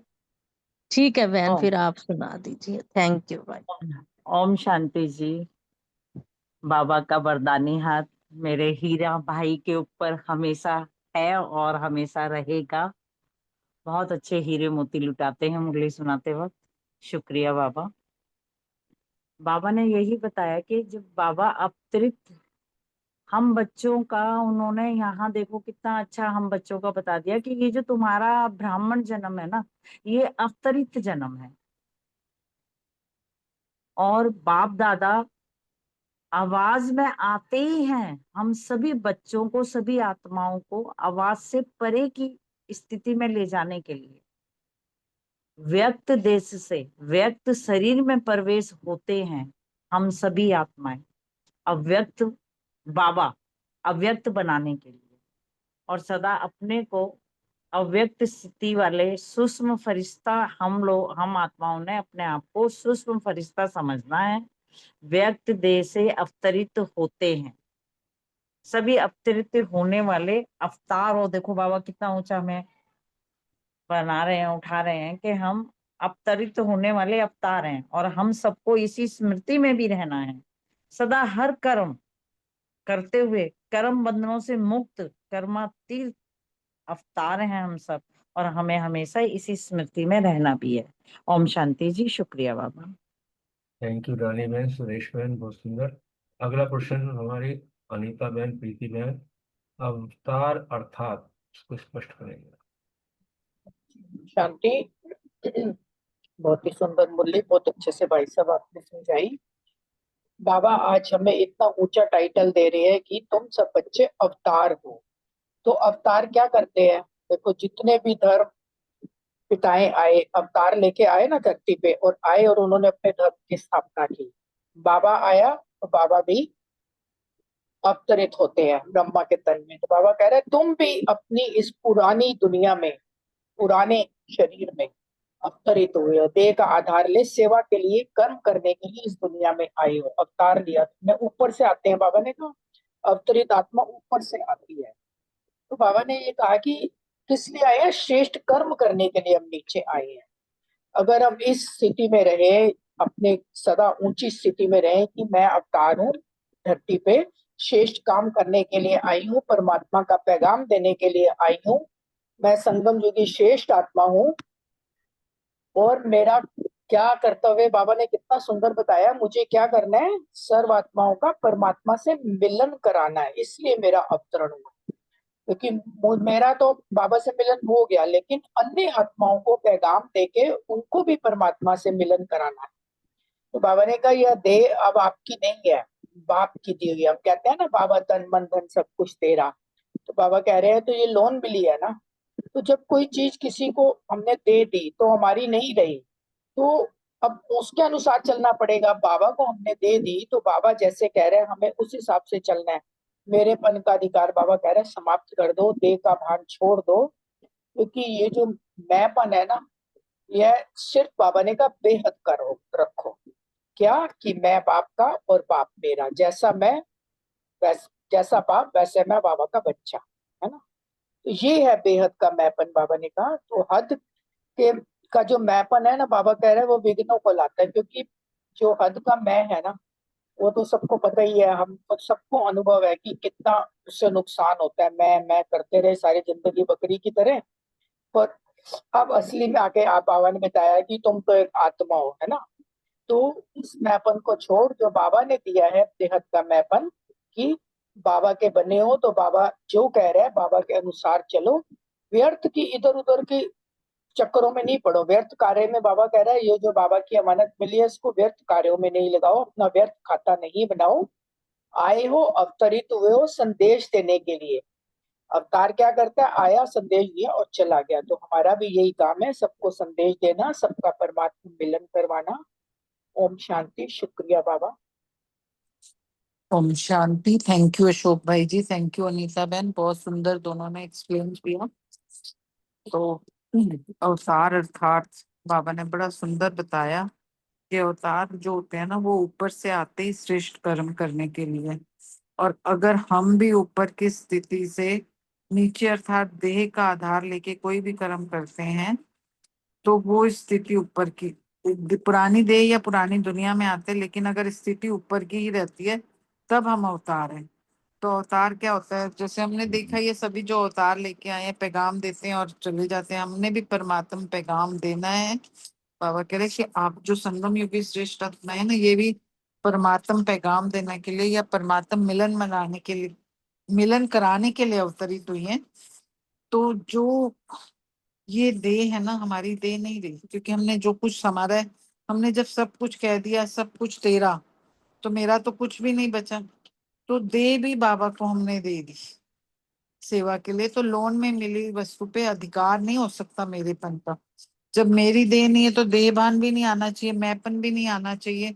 ठीक है बहन, ओम फिर आप सुना दीजिए। थैंक यू भाई। ओम शांति जी। बाबा का वरदानी हाथ मेरे हीरा भाई के ऊपर हमेशा है और हमेशा रहेगा। बहुत अच्छे हीरे मोती लुटाते हैं मुरली सुनाते वक्त। शुक्रिया बाबा। बाबा ने यही बताया कि जब बाबा अवतरित हम बच्चों का, उन्होंने यहाँ देखो कितना अच्छा हम बच्चों का बता दिया कि ये जो तुम्हारा ब्राह्मण जन्म है ना, ये अवतरित जन्म है। और बाप दादा आवाज में आते ही हैं हम सभी बच्चों को, सभी आत्माओं को आवाज से परे की स्थिति में ले जाने के लिए व्यक्त देश से व्यक्त शरीर में प्रवेश होते हैं हम सभी आत्माएं अव्यक्त बाबा अव्यक्त बनाने के लिए। और सदा अपने को अव्यक्त स्थिति वाले सूक्ष्म फरिश्ता, हम आत्माओं ने अपने आप को सूक्ष्म फरिश्ता समझना है। व्यक्त देह से अवतरित होते हैं सभी अवतरित होने वाले अवतार हो। देखो बाबा कितना ऊंचा हमें बना रहे हैं, उठा रहे हैं कि हम अवतरित होने वाले अवतार हैं और हम सबको इसी स्मृति में भी रहना है। सदा हर कर्म करते हुए कर्म बंधनों से मुक्त कर्मातीत अवतार हैं हम सब, और हमें हमेशा इसी स्मृति में रहना भी है। ओम शांति जी। शुक्रिया बाबा। थैंक यू रानी बहन, सुरेश बहन, बहुत सुंदर। अगला प्रश्न हमारी अनीता बहन, प्रीति बहन। अवतार अर्थात उसको स्पष्ट करेंगे। शांति। बहुत ही सुंदर मुरली, बहुत अच्छे से भाई साहब आपने समझाई। बाबा आज हमें इतना ऊंचा टाइटल दे रहे हैं कि तुम सब बच्चे अवतार हो। तो अवतार क्या करते हैं? देखो, जितने भी धर्म पिताएं आए, अवतार लेके आए ना धरती पे, और आए और उन्होंने अपने धर्म की स्थापना की। बाबा आया तो बाबा भी अवतरित होते हैं ब्रह्मा के तन में। तो बाबा कह रहे हैं तुम भी अपनी इस पुरानी दुनिया में, पुराने शरीर में अवतरित हुए हो। देह का आधार ले सेवा के लिए, कर्म करने के लिए इस दुनिया में आए हो, अवतार लिया तुमने। ऊपर से आते हैं, बाबा ने कहा अवतरित आत्मा ऊपर से आती है। तो बाबा ने ये कहा कि किस लिए आए हैं? श्रेष्ठ कर्म करने के लिए हम नीचे आए हैं। अगर हम इस स्थिति में रहे, अपने सदा ऊंची स्थिति में रहे कि मैं अवतार हूँ, धरती पे श्रेष्ठ काम करने के लिए आई हूँ, परमात्मा का पैगाम देने के लिए आई हूँ, मैं संगम युगी श्रेष्ठ आत्मा हूँ, और मेरा क्या कर्तव्य, बाबा ने कितना सुंदर बताया, मुझे क्या करना है? सर्व आत्माओं का परमात्मा से मिलन कराना है, इसलिए मेरा अवतरण हुआ। क्योंकि मेरा तो बाबा से मिलन हो गया, लेकिन अन्य आत्माओं को पैगाम देके उनको भी परमात्मा से मिलन कराना है। तो बाबा ने कहा यह देह अब आपकी नहीं है, बाप की दी हुई है। हम कहते हैं ना बाबा तन मन धन सब कुछ तेरा। तो बाबा कह रहे हैं तो ये लोन भी लिया ना। तो जब कोई चीज किसी को हमने दे दी तो हमारी नहीं रही, तो अब उसके अनुसार चलना पड़ेगा। बाबा को हमने दे दी तो बाबा जैसे कह रहे हैं हमें उस हिसाब से चलना है। मेरेपन का अधिकार बाबा कह रहे हैं समाप्त कर दो, देह का भान छोड़ दो। क्योंकि ये जो मैंपन है ना, यह सिर्फ बाबा ने कहा बेहद करो रखो। क्या कि मैं बाप का और बाप मेरा, जैसा मैं जैसा बाप वैसे मैं बाबा का बच्चा, है ना। तो ये है बेहद का मैंपन, बाबा ने कहा। तो हद के का जो मैंपन है ना, बाबा कह रहे हैं वो विघ्नों को लाता है। क्योंकि जो हद का मैं है ना, वो तो सबको पता ही है, हम तो सबको अनुभव है कि कितना उससे नुकसान होता है। मैं करते रहे सारी जिंदगी बकरी की तरह। पर अब असली में आके आप बाबा ने बताया कि तुम तो एक आत्मा हो, है ना। तो इस मैपन को छोड़, जो बाबा ने दिया है बेहद का मैपन, कि बाबा के बने हो, तो बाबा जो कह रहे हैं बाबा के अनुसार चलो। व्यर्थ की इधर उधर की चक्करों में नहीं पड़ो। व्यर्थ कार्य में बाबा कह रहा है ये जो बाबा की अमानत मिली है इसको व्यर्थ कार्यों में नहीं लगाओ, अपना व्यर्थ खाता नहीं बनाओ। आए हो, अवतरित हुए हो संदेश देने के लिए। अवतार क्या करता है? आया, संदेश दिया और चला गया। तो हमारा भी यही काम है, सबको संदेश देना, सबका परमात्मा मिलन करवाना। ओम शांति। शुक्रिया बाबा। ओम शांति। थैंक यू अशोक भाई जी, थैंक यू अनीता बहन, बहुत सुंदर दोनों ने एक्सप्लेन किया। तो अवतार अर्थात बाबा ने बड़ा सुंदर बताया कि अवतार जो होते हैं ना वो ऊपर से आते ही श्रेष्ठ कर्म करने के लिए। और अगर हम भी ऊपर की स्थिति से नीचे अर्थात देह का आधार लेके कोई भी कर्म करते हैं तो वो स्थिति ऊपर की, पुरानी देह या पुरानी दुनिया में आते, लेकिन अगर स्थिति ऊपर की ही रहती है तब हम अवतार हैं। तो अवतार क्या होता है? जैसे हमने देखा ये सभी जो अवतार लेके आए हैं पैगाम देते हैं और चले जाते हैं, हमने भी परमात्मा पैगाम देना है। बाबा कह रहे कि आप जो संगम युगी श्रेष्ठ आत्मा है ना, ये भी परमात्मा पैगाम देने के लिए या परमात्मा मिलन मनाने के लिए, मिलन कराने के लिए अवतरित हुई है। तो जो ये देह है ना, हमारी देह नहीं रही, क्योंकि हमने जो कुछ हमारा है, हमने जब सब कुछ कह दिया सब कुछ तेरा, तो मेरा तो कुछ भी नहीं बचा। तो देह भी बाबा को हमने दे दी सेवा के लिए। तो लोन में मिली वस्तु पे अधिकार नहीं हो सकता मेरेपन का। जब मेरी देह नहीं है तो देहभान भी नहीं आना चाहिए, मैंपन भी नहीं आना चाहिए।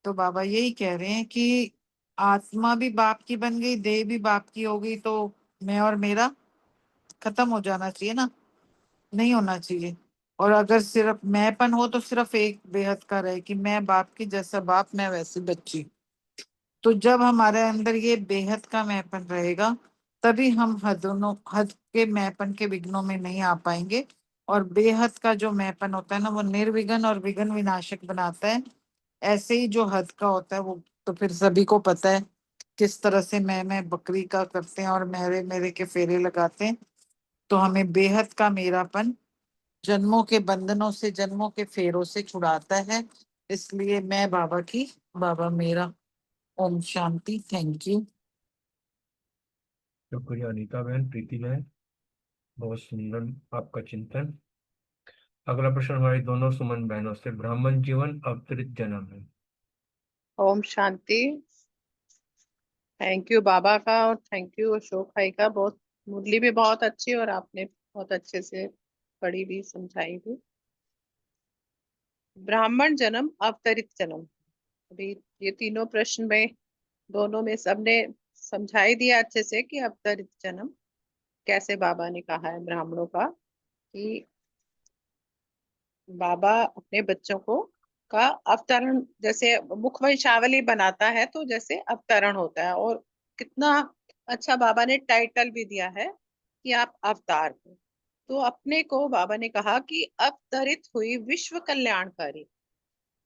तो बाबा यही कह रहे हैं कि आत्मा भी बाप की बन गई, देह भी बाप की हो गई, तो मैं और मेरा खत्म हो जाना चाहिए ना, नहीं होना चाहिए। और अगर सिर्फ मैंपन हो तो सिर्फ एक बेहद का रहे कि मैं बाप की, जैसा बाप मैं वैसी बच्ची। तो जब हमारे अंदर ये बेहद का मैंपन रहेगा तभी हम हद के मैंपन के विघ्नों में नहीं आ पाएंगे। और बेहद का जो मैंपन होता है ना, वो निर्विघ्न और विघ्न विनाशक बनाता है। ऐसे ही जो हद का होता है वो तो फिर सभी को पता है किस तरह से मैं बकरी का करते हैं और मेरे मेरे के फेरे लगाते हैं। तो हमें बेहद का मेरापन जन्मों के बंधनों से, जन्मों के फेरों से छुड़ाता है। इसलिए मैं बाबा की, बाबा मेरा। ओम शांति। Thank you. शुक्रिया अनीता बहन, प्रीति बहन, बहुत सुंदर आपका चिंतन। अगला प्रश्न हमारी दोनों सुमन बहनों से, ब्राह्मण जीवन अवतरित जन्म है। ओम शांति। थैंक यू बाबा का और थैंक यू अशोक भाई का। बहुत मुरली भी बहुत अच्छी और आपने बहुत अच्छे से पढ़ी भी समझाई भी। ब्राह्मण जन्म अवतरित जन्म, अभी ये तीनों प्रश्न में दोनों में सबने समझाई दिया अच्छे से कि अवतरित जन्म कैसे बाबा ने कहा है ब्राह्मणों का, कि बाबा अपने बच्चों को का अवतरण जैसे मुख वंशावली बनाता है तो जैसे अवतरण होता है। और कितना अच्छा बाबा ने टाइटल भी दिया है कि आप अवतार हो। तो अपने को बाबा ने कहा कि अवतरित हुई विश्व कल्याणकारी,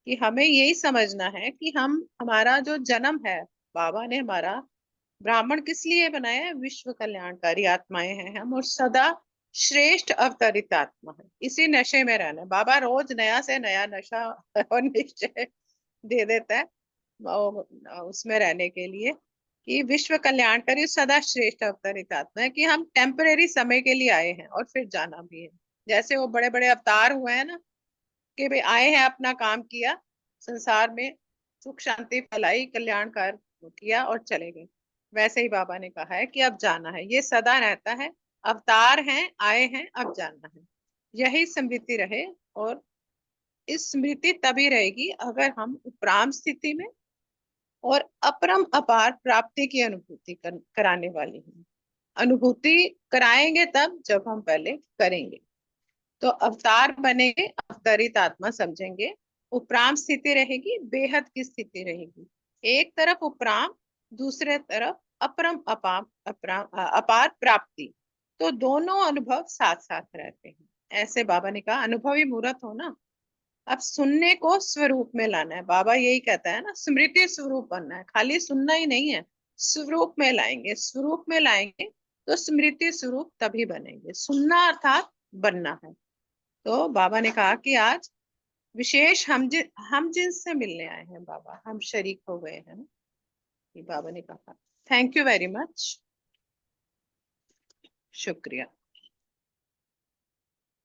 कि हमें यही समझना है कि हम हमारा जो जन्म है, बाबा ने हमारा ब्राह्मण किस लिए बनाया है? विश्व कल्याणकारी आत्माएं हैं हम और सदा श्रेष्ठ अवतरित आत्मा है। इसी नशे में रहना है। बाबा रोज नया से नया नशा और निश्चय दे देता है उसमें रहने के लिए, कि विश्व कल्याणकारी सदा श्रेष्ठ अवतरित आत्मा है, कि हम टेम्परेरी समय के लिए आए हैं और फिर जाना भी है। जैसे वो बड़े बड़े अवतार हुए हैं ना, कि भाई आए हैं, अपना काम किया, संसार में सुख शांति फैलाई, कल्याणकार किया और चले गए। वैसे ही बाबा ने कहा है कि अब जाना है, ये सदा रहता है। अवतार हैं, आए हैं, अब जाना है। यही स्मृति रहे। और इस स्मृति तभी रहेगी अगर हम उपराम स्थिति में और अपरम अपार प्राप्ति की अनुभूति कराने वाली हैं। अनुभूति कराएंगे तब जब हम पहले करेंगे। तो अवतार बनेंगे, अवतरित आत्मा समझेंगे, उपराम स्थिति रहेगी, बेहद की स्थिति रहेगी। एक तरफ उपराम, दूसरे तरफ अपरम अपार प्राप्ति, तो दोनों अनुभव साथ साथ रहते हैं। ऐसे बाबा ने कहा अनुभवी मूर्त हो ना। अब सुनने को स्वरूप में लाना है। बाबा यही कहता है ना, स्मृति स्वरूप बनना है। खाली सुनना ही नहीं है, स्वरूप में लाएंगे। स्वरूप में लाएंगे तो स्मृति स्वरूप तभी बनेंगे। सुनना अर्थात बनना है। तो बाबा ने कहा कि आज विशेष हम जिनसे मिलने आए हैं बाबा, हम शरीक हो गए हैं ना, ये बाबा ने कहा। थैंक यू वेरी मच, शुक्रिया।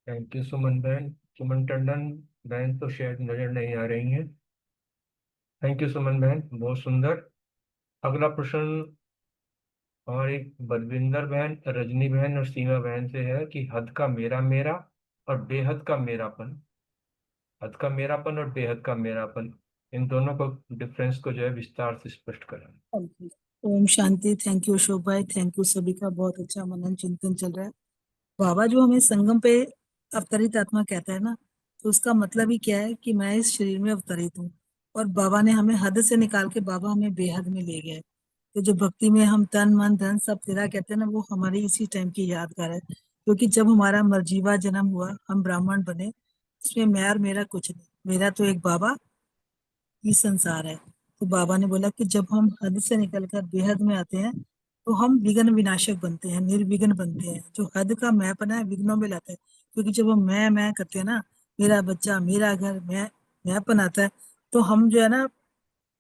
थैंक यू सुमन बहन। सुमन टंडन बहन तो शायद नजर नहीं आ रही हैं। थैंक यू सुमन बहन, बहुत सुंदर। अगला प्रश्न हमारी बलविंदर बहन, रजनी बहन और सीमा बहन से है कि हद का मेरा मेरा और बेहद का मेरापन, हद का मेरापन और बेहद का मेरापन, इन दोनों को डिफरेंस को जो है विस्तार से स्पष्ट करें। ओम शांति। थैंक यू अशोक भाई, थैंक यू सभी का। बहुत अच्छा मनन चिंतन चल रहा है। बाबा जो हमें संगम पे अवतरित आत्मा कहता है ना, तो उसका मतलब ही क्या है कि मैं इस शरीर में अवतरित हूँ और बाबा ने हमें हद से निकाल के बाबा हमें बेहद में ले गए। तो जो भक्ति में हम तन मन धन सब तेरा कहते हैं ना, वो हमारी इसी टाइम की यादगार है। क्योंकि जब हमारा मर्जीवा जन्म हुआ, हम ब्राह्मण बने, इसमें मैं और मेरा कुछ नहीं, मेरा तो एक बाबा ही संसार है। तो बाबा ने बोला कि जब हम हद से निकलकर बेहद में आते हैं तो हम विघ्न विनाशक बनते हैं, निर्विघ्न बनते हैं। जो हद का मैंपना है विघ्नों में लाता है। क्योंकि जब हम मैं करते हैं ना, मेरा बच्चा, मेरा घर, मैंपन आता है, तो हम जो है ना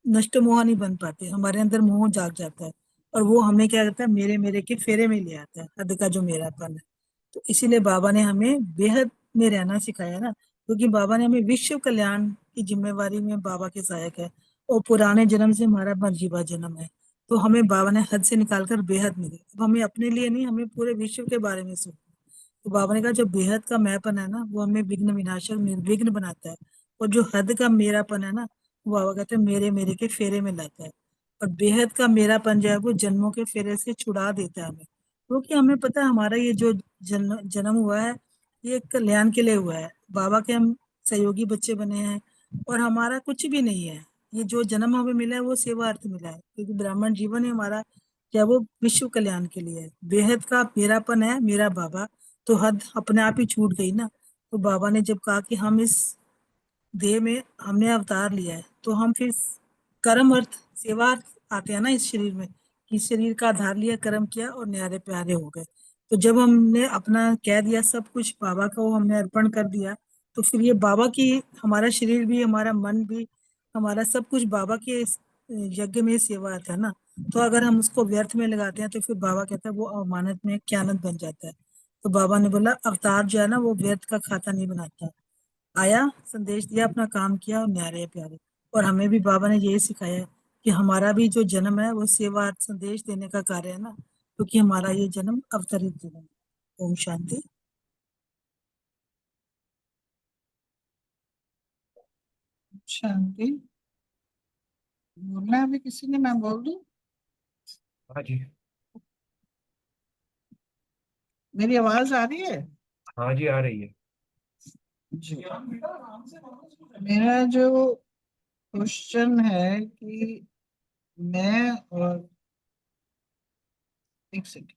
नष्ट मोह नहीं बन पाते, हमारे अंदर मोह जाग जाता है और वो हमें क्या करता है, मेरे मेरे के फेरे में ले आता है, हद का जो मेरापन है। तो इसीलिए बाबा ने हमें बेहद में रहना सिखाया ना, क्योंकि बाबा ने हमें विश्व कल्याण की जिम्मेवारी में बाबा के सहायक है और पुराने जन्म से हमारा मर्जीवा जन्म है। तो हमें बाबा ने हद से निकालकर बेहद में दिया। अब हमें अपने लिए नहीं, हमें पूरे विश्व के बारे में सोचना। तो बाबा ने कहा जो बेहद का मैंपन है ना, वो हमें विघ्न विनाशक निर्विघ्न बनाता है। और जो हद का मेरापन है ना, वो बाबा कहते हैं मेरे मेरे के फेरे में लाता है। और बेहद का मेरापन जो है वो जन्मों के फेरे से छुड़ा देता है हमें। क्योंकि हमें पता है हमारा ये जो जन्म हुआ है, ये कल्याण के लिए हुआ है। बाबा के हम सहयोगी बच्चे बने हैं और हमारा कुछ भी नहीं है। ये जो जन्म हमें मिला है वो सेवा अर्थ मिला है, क्योंकि ब्राह्मण जीवन है हमारा, क्या वो विश्व कल्याण के लिए है। बेहद का मेरापन है मेरा बाबा, तो हद अपने आप ही छूट गई ना। तो बाबा ने जब कहा कि हम इस देह में हमने अवतार लिया है, तो हम फिर कर्म अर्थ सेवा अर्थ आते हैं ना इस शरीर में, कि शरीर का आधार लिया, कर्म किया और न्यारे प्यारे हो गए। तो जब हमने अपना कह दिया सब कुछ बाबा को हमने अर्पण कर दिया, तो फिर ये बाबा की, हमारा शरीर भी, हमारा मन भी, हमारा सब कुछ बाबा के यज्ञ में सेवा आता है ना। तो अगर हम उसको व्यर्थ में लगाते हैं तो फिर बाबा कहता है वो अवमानत में क्यानत बन जाता है। तो बाबा ने बोला अवतार जो है ना वो व्यर्थ का खाता नहीं बनाता, आया, संदेश दिया, अपना काम किया और न्यारे प्यारे। और हमें भी बाबा ने यही सिखाया कि हमारा भी जो जन्म है वो सेवा संदेश देने का कार्य है ना, क्योंकि हमारा ये जन्म अवतरित जन्म है। ओम शांति। शांति। बोलना है अभी किसी ने, मैं बोल दूं? हाँ जी। मेरी आवाज आ रही है? हाँ जी, आ रही है। जी। मेरा जो क्वेश्चन है कि मैं और एक सेकंड,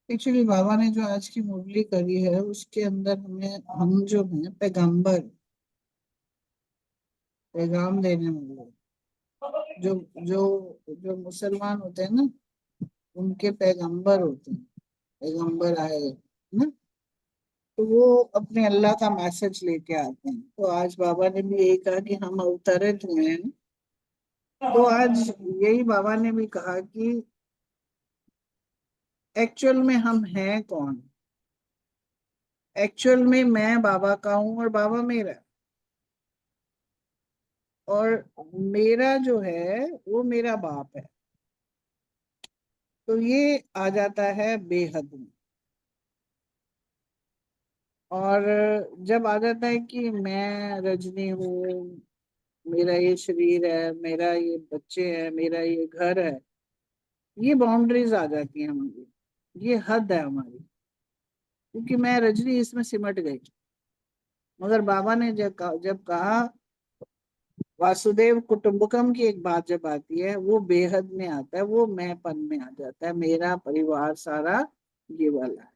एक्चुअली बाबा ने जो आज की मुरली करी है उसके अंदर हमें, हम जो हैं पैगंबर, पैगाम देने वाले, जो जो जो मुसलमान होते हैं ना, उनके पैगंबर होते हैं, पैगंबर आए ना, तो वो अपने अल्लाह का मैसेज लेके आते हैं। तो आज बाबा ने भी यही कहा कि हम अवतरित हुए हैं। तो आज यही बाबा ने भी कहा कि एक्चुअल में हम हैं कौन। एक्चुअल में मैं बाबा का हूँ और बाबा मेरा है। और मेरा जो है वो मेरा बाप है। तो ये आ जाता है बेहद में। और जब आ जाता है कि मैं रजनी हूँ, मेरा ये शरीर है, मेरा ये बच्चे हैं, मेरा ये घर है, ये बाउंड्रीज आ जाती हैं हमारी, ये हद है हमारी, क्योंकि मैं रजनी इसमें सिमट गई। मगर बाबा ने जब कहा वासुदेव कुटुंबकम की एक बात जब आती है, वो बेहद में आता है, वो मैंपन में आ जाता है, मेरा परिवार सारा ये वाला है।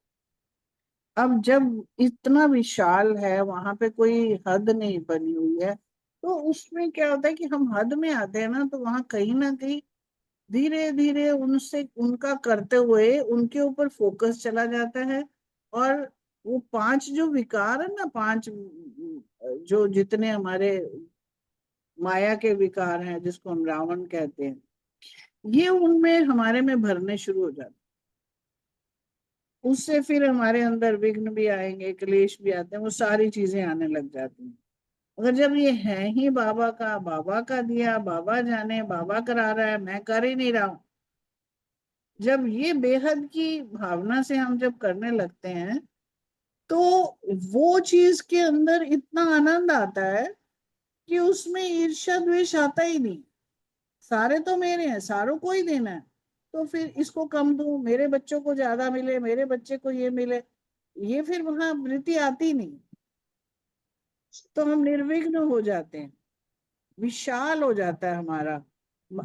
अब जब इतना विशाल है, वहां पे कोई हद नहीं बनी हुई है, तो उसमें क्या होता है कि हम हद में आते हैं ना, तो वहां कहीं ना कहीं धीरे धीरे उनसे उनका करते हुए उनके ऊपर फोकस चला जाता है। और वो पांच जो विकार है ना, पांच जो जितने हमारे माया के विकार हैं, जिसको हम रावण कहते हैं, ये उनमें हमारे में भरने शुरू हो जाते हैं। उससे फिर हमारे अंदर विघ्न भी आएंगे, क्लेश भी आते हैं, वो सारी चीजें आने लग जाती हैं। अगर जब ये है ही बाबा का, बाबा का दिया, बाबा जाने, बाबा करा रहा है, मैं कर ही नहीं रहा हूं, जब ये बेहद की भावना से हम जब करने लगते हैं, तो वो चीज के अंदर इतना आनंद आता है कि उसमें ईर्ष्या द्वेष आता ही नहीं। सारे तो मेरे हैं, सारों को ही देना है, तो फिर इसको कम दूं, मेरे बच्चों को ज्यादा मिले, मेरे बच्चे को ये मिले, ये फिर वहां वृत्ति आती नहीं। तो हम निर्विघ्न हो जाते हैं, विशाल हो जाता है हमारा।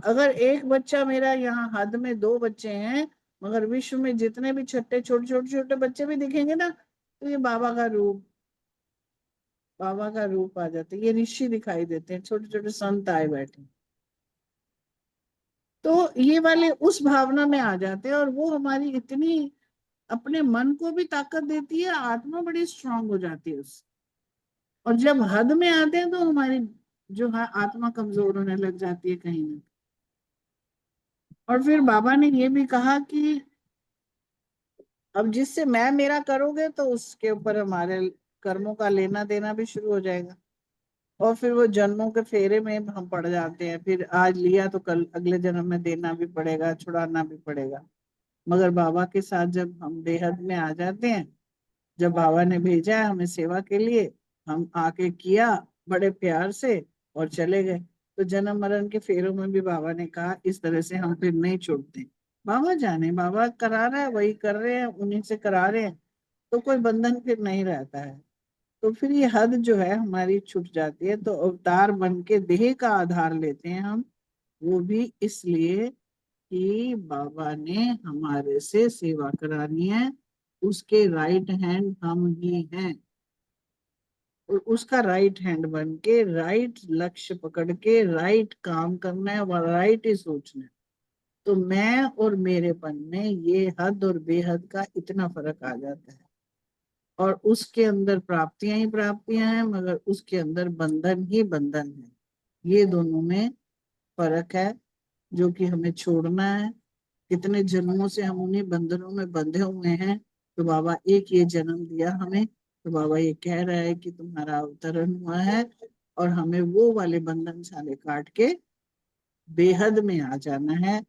अगर एक बच्चा मेरा, यहाँ हद में दो बच्चे हैं, मगर विश्व में जितने भी छोटे छोटे छोटे छोटे बच्चे भी दिखेंगे ना, तो ये बाबा का रूप, बाबा का रूप आ जाता है। ये ऋषि दिखाई देते हैं, छोटे छोटे संत आए बैठे, तो ये वाले उस भावना में आ जाते हैं। और वो हमारी इतनी, अपने मन को भी ताकत देती है, आत्मा बड़ी स्ट्रांग हो जाती है उससे। और जब हद में आते हैं तो हमारी जो है आत्मा कमजोर होने लग जाती है कहीं ना। और फिर बाबा ने ये भी कहा कि अब जिससे मैं मेरा करोगे तो उसके ऊपर हमारे कर्मों का लेना देना भी शुरू हो जाएगा। और फिर वो जन्मों के फेरे में हम पड़ जाते हैं, फिर आज लिया तो कल अगले जन्म में देना भी पड़ेगा, छुड़ाना भी पड़ेगा। मगर बाबा के साथ जब हम बेहद में आ जाते हैं, जब बाबा ने भेजा है हमें सेवा के लिए, हम आके किया बड़े प्यार से और चले गए। तो जन्म मरण के फेरों में भी बाबा ने कहा इस तरह से हम फिर नहीं छोड़ते। बाबा जाने, बाबा करा रहा है, वही कर रहे हैं, उन्हीं से करा रहे हैं, तो कोई बंधन फिर नहीं रहता है। तो फिर ये हद जो है हमारी छूट जाती है। तो अवतार बन के देह का आधार लेते हैं हम, वो भी इसलिए कि बाबा ने हमारे से सेवा करानी है। उसके राइट हैंड हम ही हैं, और उसका राइट हैंड बन के राइट लक्ष्य पकड़ के राइट काम करना है और राइट ही सोचना है। तो मैं और मेरेपन में ये हद और बेहद का इतना फर्क आ जाता है। और उसके अंदर प्राप्तियां ही प्राप्तियां हैं, मगर उसके अंदर बंधन ही बंधन है। ये दोनों में फर्क है जो कि हमें छोड़ना है। कितने जन्मों से हम उन्हीं बंधनों में बंधे हुए हैं, तो बाबा एक ये जन्म दिया हमें, तो बाबा ये कह रहा है कि तुम्हारा अवतरण हुआ है और हमें वो वाले बंधन सारे काट के बेहद में आ जाना है,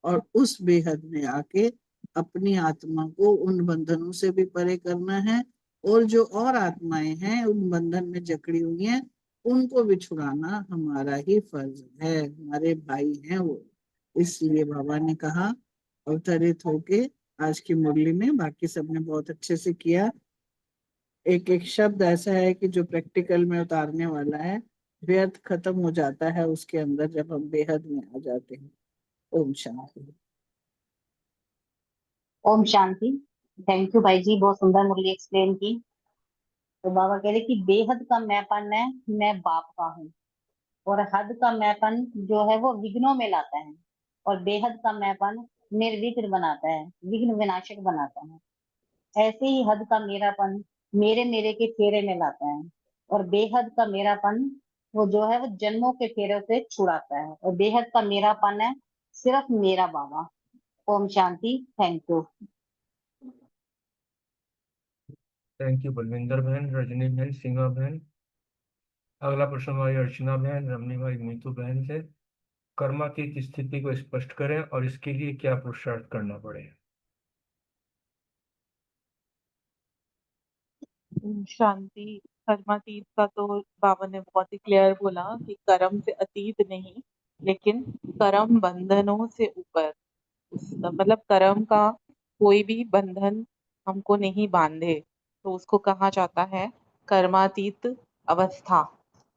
और उस बेहद में आके अपनी आत्मा को उन बंधनों से भी परे करना है, और जो और आत्माएं हैं उन बंधन में जकड़ी हुई हैं उनको भी छुड़ाना हमारा ही फर्ज है, हमारे भाई हैं वो। इसलिए बाबा ने कहा अवतरित होके आज की मुरली में, बाकी सबने बहुत अच्छे से किया। एक एक शब्द ऐसा है कि जो प्रैक्टिकल में उतारने वाला है, व्यर्थ खत्म हो जाता है उसके अंदर जब हम बेहद में आ जाते हैं। ओम शांति। ओम शांति। थैंक यू भाई जी, बहुत सुंदर मुरली एक्सप्लेन की। तो बाबा कह रहे कि बेहद का मैंपन है, मैं बाप का हूँ, और हद का मैंपन जो है वो विघ्नों में लाता है, और बेहद का मैंपन निर्विघ्न बनाता है, विघ्न विनाशक बनाता है। ऐसे ही हद का मेरापन मेरे मेरे के फेरे में लाता है, और बेहद का मेरापन वो जो है वो जन्मों के फेरे से छुड़ाता है, और बेहद का मेरापन है सिर्फ मेरा बाबा। ओम शांति। Thank you. Thank you Balwinder बहन, रजनी बहन, सिंगा बहन। अगला प्रश्न हमारी अर्चना बहन, रमनी भाई, मीतू बहन से। कर्मातीत स्थिति को स्पष्ट करें और इसके लिए क्या पुरुषार्थ करना पड़े। शांति। कर्मातीत का तो बाबा ने बहुत ही क्लियर बोला कि कर्म से अतीत नहीं, लेकिन कर्म बंधनों से ऊपर। मतलब कर्म का कोई भी बंधन हमको नहीं बांधे, तो उसको कहा जाता है कर्मातीत अवस्था।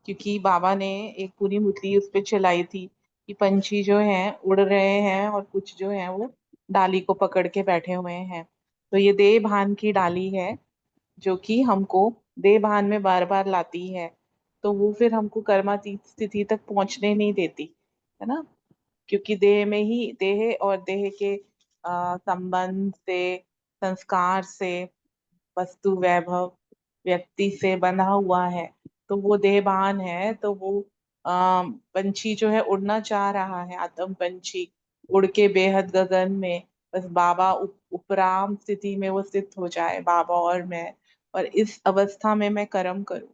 क्योंकि बाबा ने एक पूरी मुरली उस पे चलाई थी कि पंछी जो हैं उड़ रहे हैं और कुछ जो हैं वो डाली को पकड़ के बैठे हुए हैं। तो ये देह भान की डाली है जो कि हमको देह भान में बार बार लाती है, तो वो फिर हमको कर्मातीत स्थिति तक पहुंचने नहीं देती, है ना। क्योंकि देह में ही देह और देह के संबंध से, संस्कार से, वस्तु वैभव व्यक्ति से बंधा हुआ है, तो वो देहभान है। तो वो पंछी जो है उड़ना चाह रहा है, आत्म पंछी उड़ के बेहद गगन में, बस बाबा उपराम स्थिति में वो स्थित हो जाए, बाबा और मैं, और इस अवस्था में मैं कर्म करूं।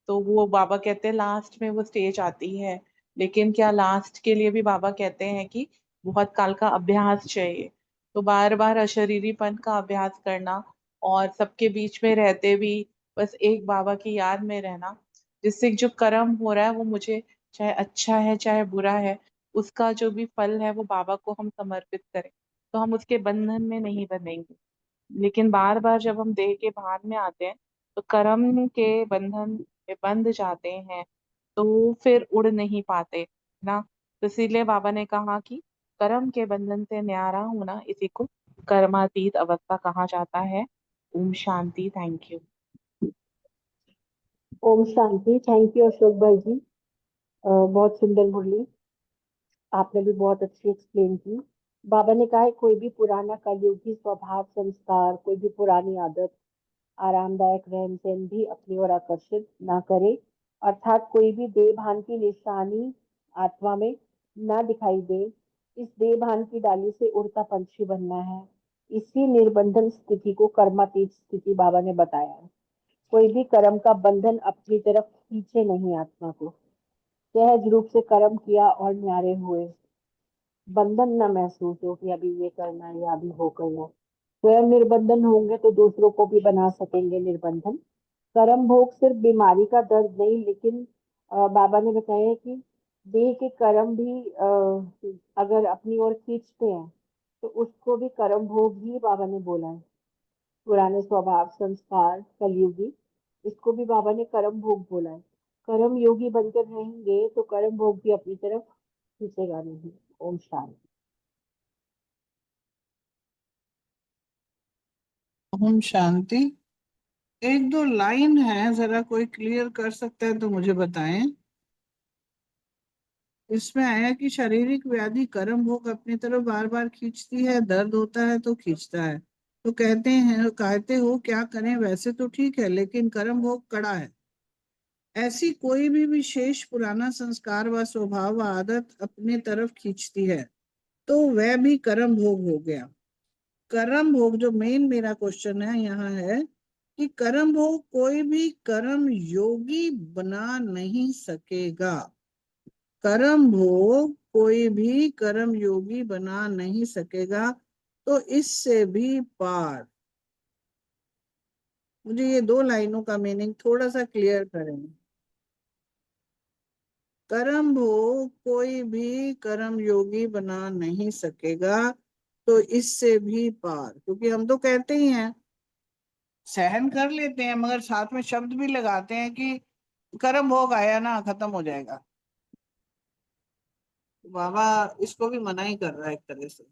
तो वो बाबा कहते हैं लास्ट में वो स्टेज आती है। लेकिन क्या लास्ट के लिए भी बाबा कहते हैं कि बहुत काल का अभ्यास चाहिए। तो बार बार अशरीरीपन का अभ्यास करना, और सबके बीच में रहते भी बस एक बाबा की याद में रहना, जिससे जो कर्म हो रहा है वो मुझे चाहे अच्छा है चाहे बुरा है, उसका जो भी फल है वो बाबा को हम समर्पित करें, तो हम उसके बंधन में नहीं बनेंगे। लेकिन बार बार जब हम देह के भान में आते हैं तो कर्म के बंधन में बंध जाते हैं, तो फिर उड़ नहीं पाते ना। तो इसीलिए बाबा ने कहा कि कर्म के बंधन से न्यारा होना, इसी को कर्मातीत अवस्था कहा जाता है। ओम शांति। Thank you. ओम शांति। थैंक यू अशोक भाई जी, बहुत सुंदर मुरली, आपने भी बहुत अच्छी एक्सप्लेन की। बाबा ने कहा है कोई भी पुराना कलयुगी स्वभाव संस्कार, कोई भी पुरानी आदत आरामदायक रहन सहन भी अपनी ओर आकर्षित ना करे, अर्थात कोई भी देह भान की निशानी आत्मा में ना दिखाई दे। इस देह भान की डाली से उड़ता पंछी बनना है। इसी निर्बंधन स्थिति को कर्मातीत स्थिति बाबा ने बताया है। कोई भी कर्म का बंधन अपनी तरफ खींचे नहीं आत्मा को। सहज रूप से कर्म किया और न्यारे हुए, बंधन न महसूस हो कि अभी ये करना है या अभी वो करना है। स्वयं निर्बंधन होंगे तो दूसरों को भी बना सकेंगे निर्बंधन। कर्म भोग सिर्फ बीमारी का दर्द नहीं, लेकिन बाबा ने बताया कि देह के कर्म भी अगर अपनी ओर खींचते हैं तो उसको भी कर्म भोग ही बाबा ने बोला है। पुराने स्वभाव संस्कार कलयुगी, इसको भी बाबा ने कर्म भोग बोला है। कर्म योगी बनकर रहेंगे तो कर्म भोग भी अपनी तरफ खींचेगा नहीं। ओम शांति। ओम शांति। एक दो लाइन है, जरा कोई क्लियर कर सकता है तो मुझे बताएं। इसमें आया कि शारीरिक व्याधि कर्म भोग अपनी तरफ बार बार खींचती है, दर्द होता है तो खींचता है, तो कहते हो क्या करें, वैसे तो ठीक है लेकिन कर्म भोग कड़ा है। ऐसी कोई भी विशेष पुराना संस्कार व स्वभाव व आदत अपनी तरफ खींचती है, तो वह भी कर्म भोग हो गया। कर्म भोग जो मेन मेरा क्वेश्चन है यहाँ है कि कर्म भोग कोई भी कर्म योगी बना नहीं सकेगा। कर्म भोग कोई भी कर्म योगी बना नहीं सकेगा, तो इससे भी पार। मुझे ये 2 लाइनों का मीनिंग थोड़ा सा क्लियर करें। कर्म भोग कोई भी कर्म योगी बना नहीं सकेगा, तो इससे भी पार। क्योंकि हम तो कहते ही हैं, सहन कर लेते हैं, मगर साथ में शब्द भी लगाते हैं कि कर्म भोग आया ना खत्म हो जाएगा। बाबा इसको भी मना ही कर रहा है एक तरह से।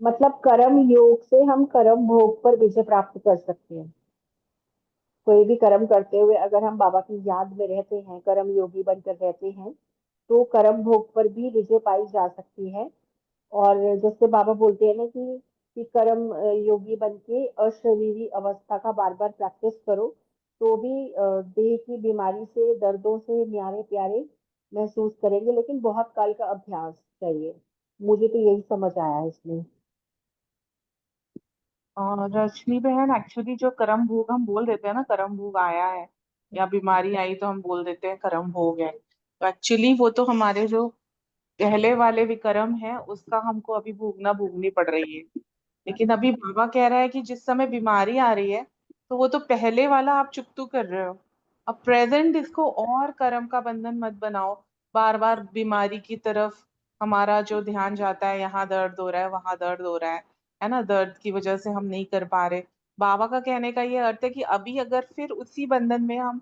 मतलब कर्म योग से हम कर्म भोग पर विजय प्राप्त कर सकते हैं। कोई भी कर्म करते हुए अगर हम बाबा की याद में रहते हैं, कर्म योगी बनकर रहते हैं, तो कर्म भोग पर भी विजय पाई जा सकती है। और जैसे बाबा बोलते हैं ना कि कर्म योगी बन के अशरीरी अवस्था का बार बार प्रैक्टिस करो, तो भी देह की बीमारी से, दर्दों से न्यारे प्यारे महसूस करेंगे, लेकिन बहुत काल का अभ्यास चाहिए। मुझे तो यही समझ आया है इसमें। और रजनी बहन, एक्चुअली जो कर्म भोग हम बोल देते हैं ना, कर्म भोग आया है या बीमारी आई तो हम बोल देते हैं कर्म भोग है, तो एक्चुअली वो तो हमारे जो पहले वाले विक्रम है उसका हमको अभी भोगनी पड़ रही है। लेकिन अभी बाबा कह रहा है कि जिस समय बीमारी आ रही है तो वो तो पहले वाला आप चुकतू कर रहे हो। अब प्रेजेंट इसको और कर्म का बंधन मत बनाओ। बार बार बीमारी की तरफ हमारा जो ध्यान जाता है, यहाँ दर्द हो रहा है, वहां दर्द हो रहा है ना, दर्द की वजह से हम नहीं कर पा रहे। बाबा का कहने का ये अर्थ है कि अभी अगर फिर उसी बंधन में हम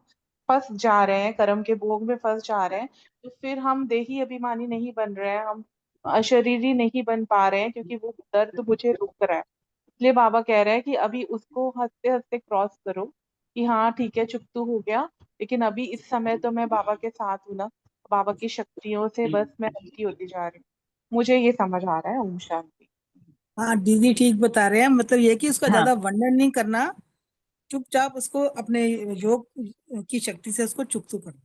फंस जा रहे हैं, कर्म के भोग में फंस जा रहे हैं, तो फिर हम देही अभिमानी नहीं बन रहे हैं, हम अशरीरी नहीं बन पा रहे हैं, क्योंकि वो दर्द मुझे रोक रहा है। इसलिए बाबा कह रहे हैं कि अभी उसको हंसते हंसते क्रॉस करो कि हाँ ठीक है, चुप तो हो गया, लेकिन अभी इस समय तो मैं बाबा के साथ हूँ ना, बाबा की शक्तियों से बस मैं हल्की होती जा रही हूँ। मुझे ये समझ आ रहा है। ओम शांति। हाँ दीदी ठीक बता रहे हैं, मतलब ये कि उसका हाँ ज्यादा वर्णन नहीं करना, चुपचाप उसको अपने योग की शक्ति से उसको चुप करना।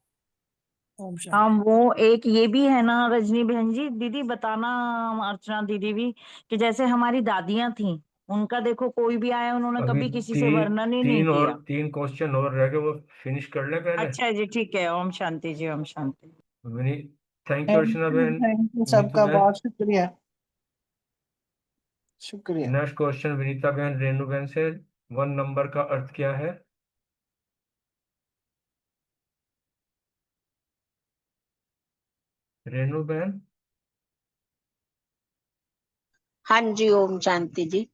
ओम हाँ, शांति। वो एक ये भी है ना रजनी बहन जी, दीदी बताना, अर्चना दीदी भी, कि जैसे हमारी दादियां थी, उनका देखो कोई भी आया उन्होंने अभी कभी किसी से वर्णन ही नहीं किया। 3 क्वेश्चन और रह गए, वो फिनिश कर ले पहले। अच्छा जी, ठीक है। ओम शांति जी, ओम शांति। विनी थैंक यू अर्चना बहन। थैंक यू नीतू सबका, बहन। बहुत शुक्रिया। शुक्रिया। नेक्स्ट क्वेश्चन विनीता बहन, रेणु बहन से, 1 नंबर का अर्थ क्या है? रेणु बहन। हाँ जी, ओम शांति जी।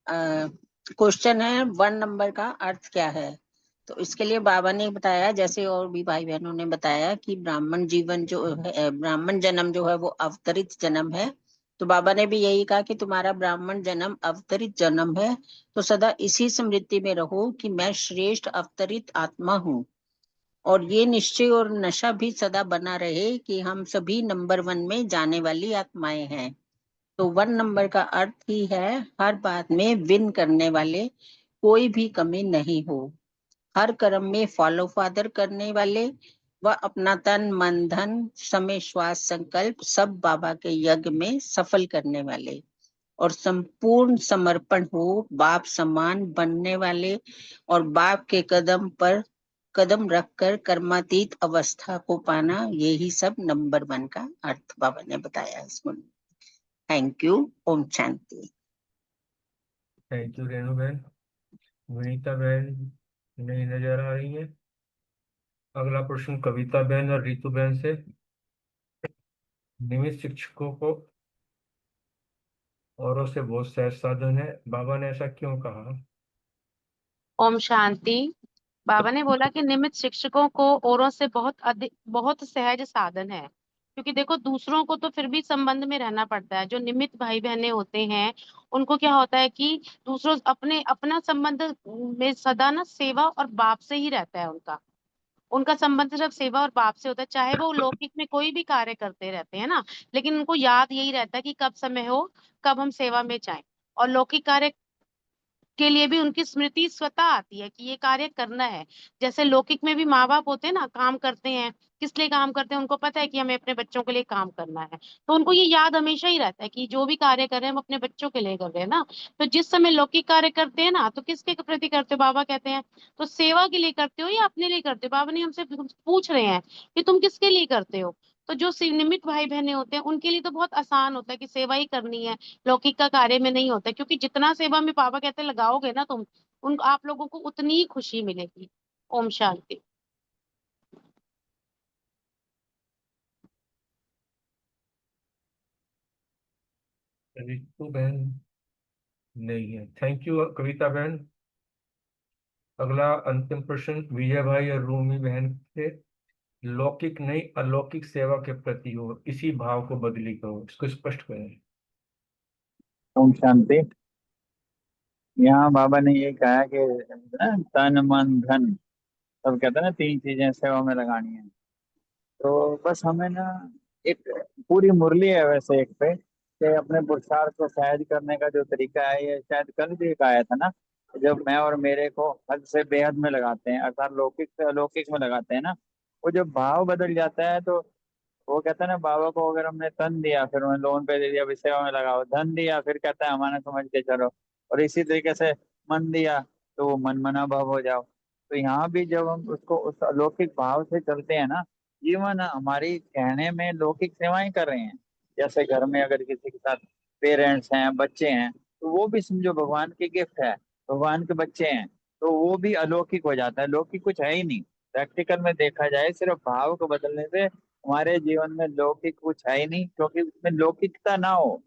क्वेश्चन है 1 नंबर का अर्थ क्या है। तो इसके लिए बाबा ने बताया, जैसे और भी भाई बहनों ने बताया, कि ब्राह्मण जीवन जो है, ब्राह्मण जन्म जो है वो अवतरित जन्म है। तो बाबा ने भी यही कहा कि तुम्हारा ब्राह्मण जन्म अवतरित जन्म है, तो सदा इसी स्मृति में रहो कि मैं श्रेष्ठ अवतरित आत्मा हूँ। और ये निश्चय और नशा भी सदा बना रहे कि हम सभी नंबर 1 में जाने वाली आत्माएं हैं। तो 1 नंबर का अर्थ ही है हर बात में विन करने वाले, कोई भी कमी नहीं हो, हर कर्म में फॉलो फादर करने वाले, व अपना तन मन धन समय श्वास संकल्प सब बाबा के यज्ञ में सफल करने वाले, और संपूर्ण समर्पण हो बाप समान बनने वाले, और बाप के कदम पर कदम रखकर कर्मातीत अवस्था को पाना, यही सब नंबर 1 का अर्थ बाबा ने बताया इसमें। Thank you. ओम शांति। थैंक यू रेणु बहन। विनीता बहन नहीं नजर आ रही है। अगला प्रश्न कविता बहन और रितु बहन से, नियमित शिक्षकों को औरों से बहुत सहज साधन है, बाबा ने ऐसा क्यों कहा? ओम शांति। बाबा ने बोला कि नियमित शिक्षकों को औरों से बहुत सहज साधन है, क्योंकि देखो दूसरों को तो फिर भी संबंध में रहना पड़ता है। जो निमित्त भाई बहने होते हैं उनको क्या होता है कि दूसरों अपना संबंध में सदा ना सेवा और बाप से ही रहता है। उनका उनका संबंध सिर्फ सेवा और बाप से होता है, चाहे वो लौकिक में कोई भी कार्य करते रहते हैं ना, लेकिन उनको याद यही रहता है कि कब समय हो, कब हम सेवा में जाएं। और लौकिक कार्य के लिए भी उनकी स्मृति स्वतः आती है कि ये कार्य करना है। जैसे लौकिक में भी माँ बाप होते हैं ना, काम करते हैं, किस लिए काम करते हैं, उनको पता है कि हमें अपने बच्चों के लिए काम करना है, तो उनको ये याद हमेशा ही रहता है कि जो भी कार्य कर रहे हैं हम अपने बच्चों के लिए कर रहे हैं ना। तो जिस समय लौकिक कार्य करते हैं ना, तो किसके प्रति करते हो, बाबा कहते हैं तो सेवा के लिए करते हो या अपने लिए करते हो। बाबा ने हमसे पूछ रहे हैं कि तुम किसके लिए करते हो। तो जो निमित्त भाई बहने होते हैं उनके लिए तो बहुत आसान होता है कि सेवा ही करनी है, लौकिक का कार्य में नहीं होता है, क्योंकि जितना सेवा में पापा कहते हैं लगाओगे ना तुम, उन आप लोगों को उतनी ही खुशी मिलेगी। ओम शांति। रितु बहन नहीं है। थैंक यू कविता बहन। अगला अंतिम प्रश्न विजय भाई और रूमी बहन से, लौकिक नहीं अलौकिक सेवा के प्रति हो, इसी भाव को बदली करो, इसको स्पष्ट करें। ओम शांति। यहाँ बाबा ने ये कहा कि तन मन धन सब कहते हैं ना, 3 चीजें सेवा में लगानी है। तो बस हमें ना एक पूरी मुरली है वैसे एक पे, कि अपने पुरुषार्थ को सहज करने का जो तरीका है, ये शायद कल भी एक आया था ना, जब मैं और मेरे को हद से बेहद में लगाते हैं, अर्थात लौकिक से अलौकिक में लगाते हैं ना, वो जब भाव बदल जाता है तो वो कहता है ना, बाबा को अगर हमने तन दिया, फिर उन्हें लोन पे दे दिया, अभी सेवा में लगाओ, धन दिया, फिर कहता है हमारा समझ के चलो, और इसी तरीके से मन दिया तो वो मन मना भाव हो जाओ। तो यहाँ भी जब हम उसको उस अलौकिक भाव से चलते हैं ना, जीवन हमारी कहने में लौकिक सेवाएं कर रहे हैं। जैसे घर में अगर किसी के साथ पेरेंट्स हैं, बच्चे हैं, तो वो भी समझो भगवान के गिफ्ट है, भगवान के बच्चे हैं, तो वो भी अलौकिक हो जाता है। लौकिक कुछ है ही नहीं, प्रैक्टिकल में देखा जाए, सिर्फ भाव को बदलने से हमारे जीवन में लौकिक कुछ है ही नहीं। क्योंकि उसमें लौकिकता ना हो,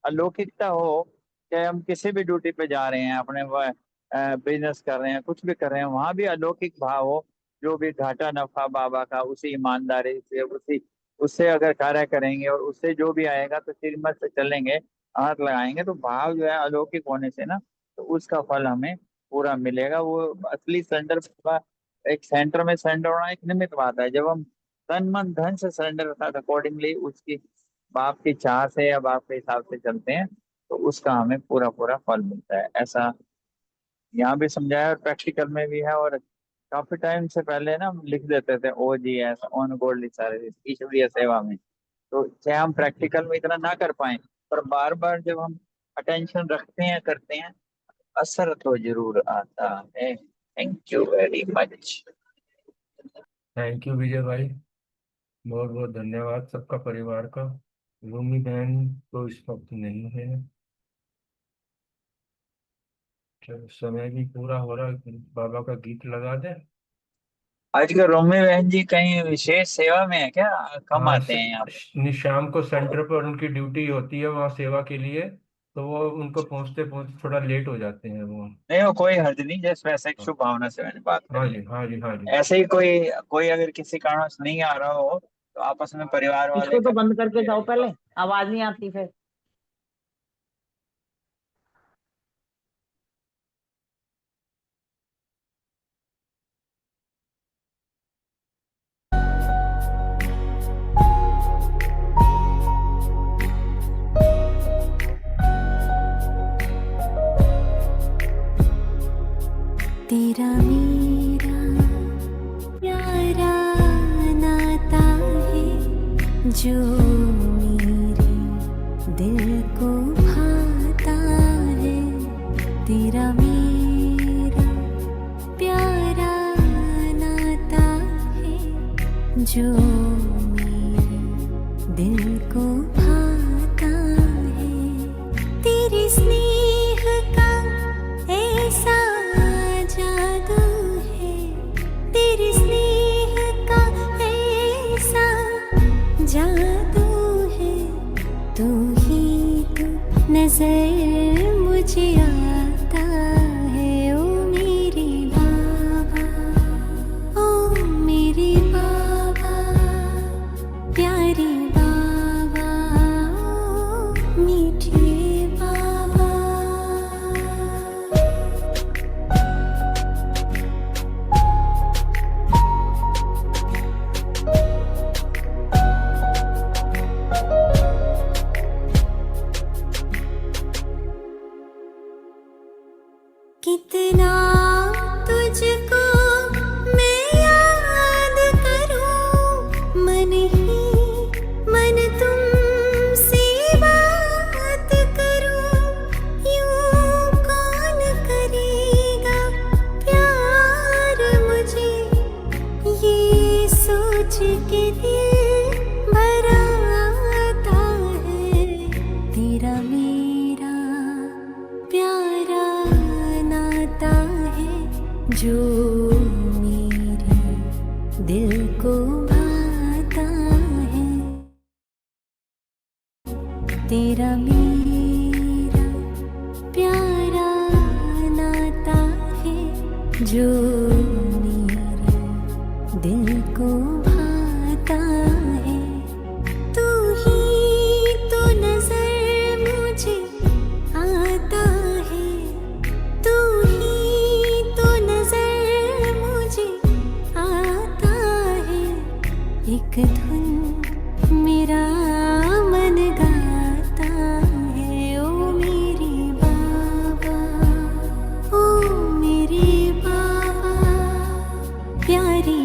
अलौकिकता हो, कि हम किसी भी ड्यूटी पे जा रहे हैं, अपने बिजनेस कर रहे हैं, कुछ भी कर रहे हैं, वहां भी अलौकिक भाव हो, जो भी घाटा नफा बाबा का, उसी ईमानदारी से, उसी उससे अगर कार्य करेंगे और उससे जो भी आएगा तो श्रीमत से चलेंगे, हाथ लगाएंगे, तो भाव जो है अलौकिक होने से ना, तो उसका फल हमें पूरा मिलेगा। वो असली सरेंडर, एक सेंटर में सरेंडर होना एक निमित्त बात है। जब हम तन मन धन से सरेंडर होता है, अकॉर्डिंगली उसकी बाप की चाह से या बाप के हिसाब से चलते हैं, तो उसका हमें पूरा पूरा फल मिलता है। ऐसा यहाँ भी समझाया और प्रैक्टिकल में भी है। और काफी टाइम से पहले ना हम लिख देते थे O G S on gold service ईश्वरीय सेवा में, तो चाहे हम प्रैक्टिकल में इतना ना कर पाए, पर बार बार जब हम अटेंशन रखते हैं, करते हैं, असर तो जरूर आता है। Thank you very much. Thank you Vijay भाई, बहुत बहुत धन्यवाद सबका परिवार का। रूमी बहन तो इस वक्त नहीं है, चलो समय भी पूरा हो रहा है, बाबा का गीत लगा दे। आज का रोमी बहन जी कहीं विशेष सेवा में है क्या? कम हाँ, आते हैं यहाँ पे? शाम को सेंटर पर उनकी ड्यूटी होती है वहाँ सेवा के लिए, तो वो उनको पहुँचते पहुँचते थोड़ा लेट हो जाते हैं वो। नहीं, वो कोई हर्ज नहीं, जैसे वैसे एक शुभ भावना से मैंने बात हाँ करी। जी, हाँ जी, हाँ जी। ऐसे ही कोई कोई अगर किसी कारण से नहीं आ रहा हो, तो आपस में परिवार वाले इसको तो बंद करके जाओ, पहले आवाज नहीं आती फिर। तेरा मेरा प्यारा नाता है, जो मेरे दिल को भाता है। तेरा मेरा प्यारा नाता है, जो मेरे दिल को भाता है। तेरे स्नेह का ऐसा जादू है, तेरे स्नेह का ऐसा जादू है। तू ही तो नजर मुझे आता है। ओ मेरे बाबा, ओ मेरे बाबा, प्यारे बाबा, ओ मीठे बाबा। कितना तुझको मैं याद करूं, मन ही मन तुमसे बात करूं, यूं कौन करेगा प्यार मुझे, ये सोच के दिल भर आता है। तेरा मेरा प्यारा नाता है जो मेरे दिल को भाता है। तेरा मेरा प्यारा नाता है जो मेरे दिल को भाता है। तू ही तो नजर मुझे आता है, तू ही तो नजर मुझे आता है। एक धुन मेरा मन गाता है, ओ मेरे बाबा, ओ मेरे बाबा, प्यारी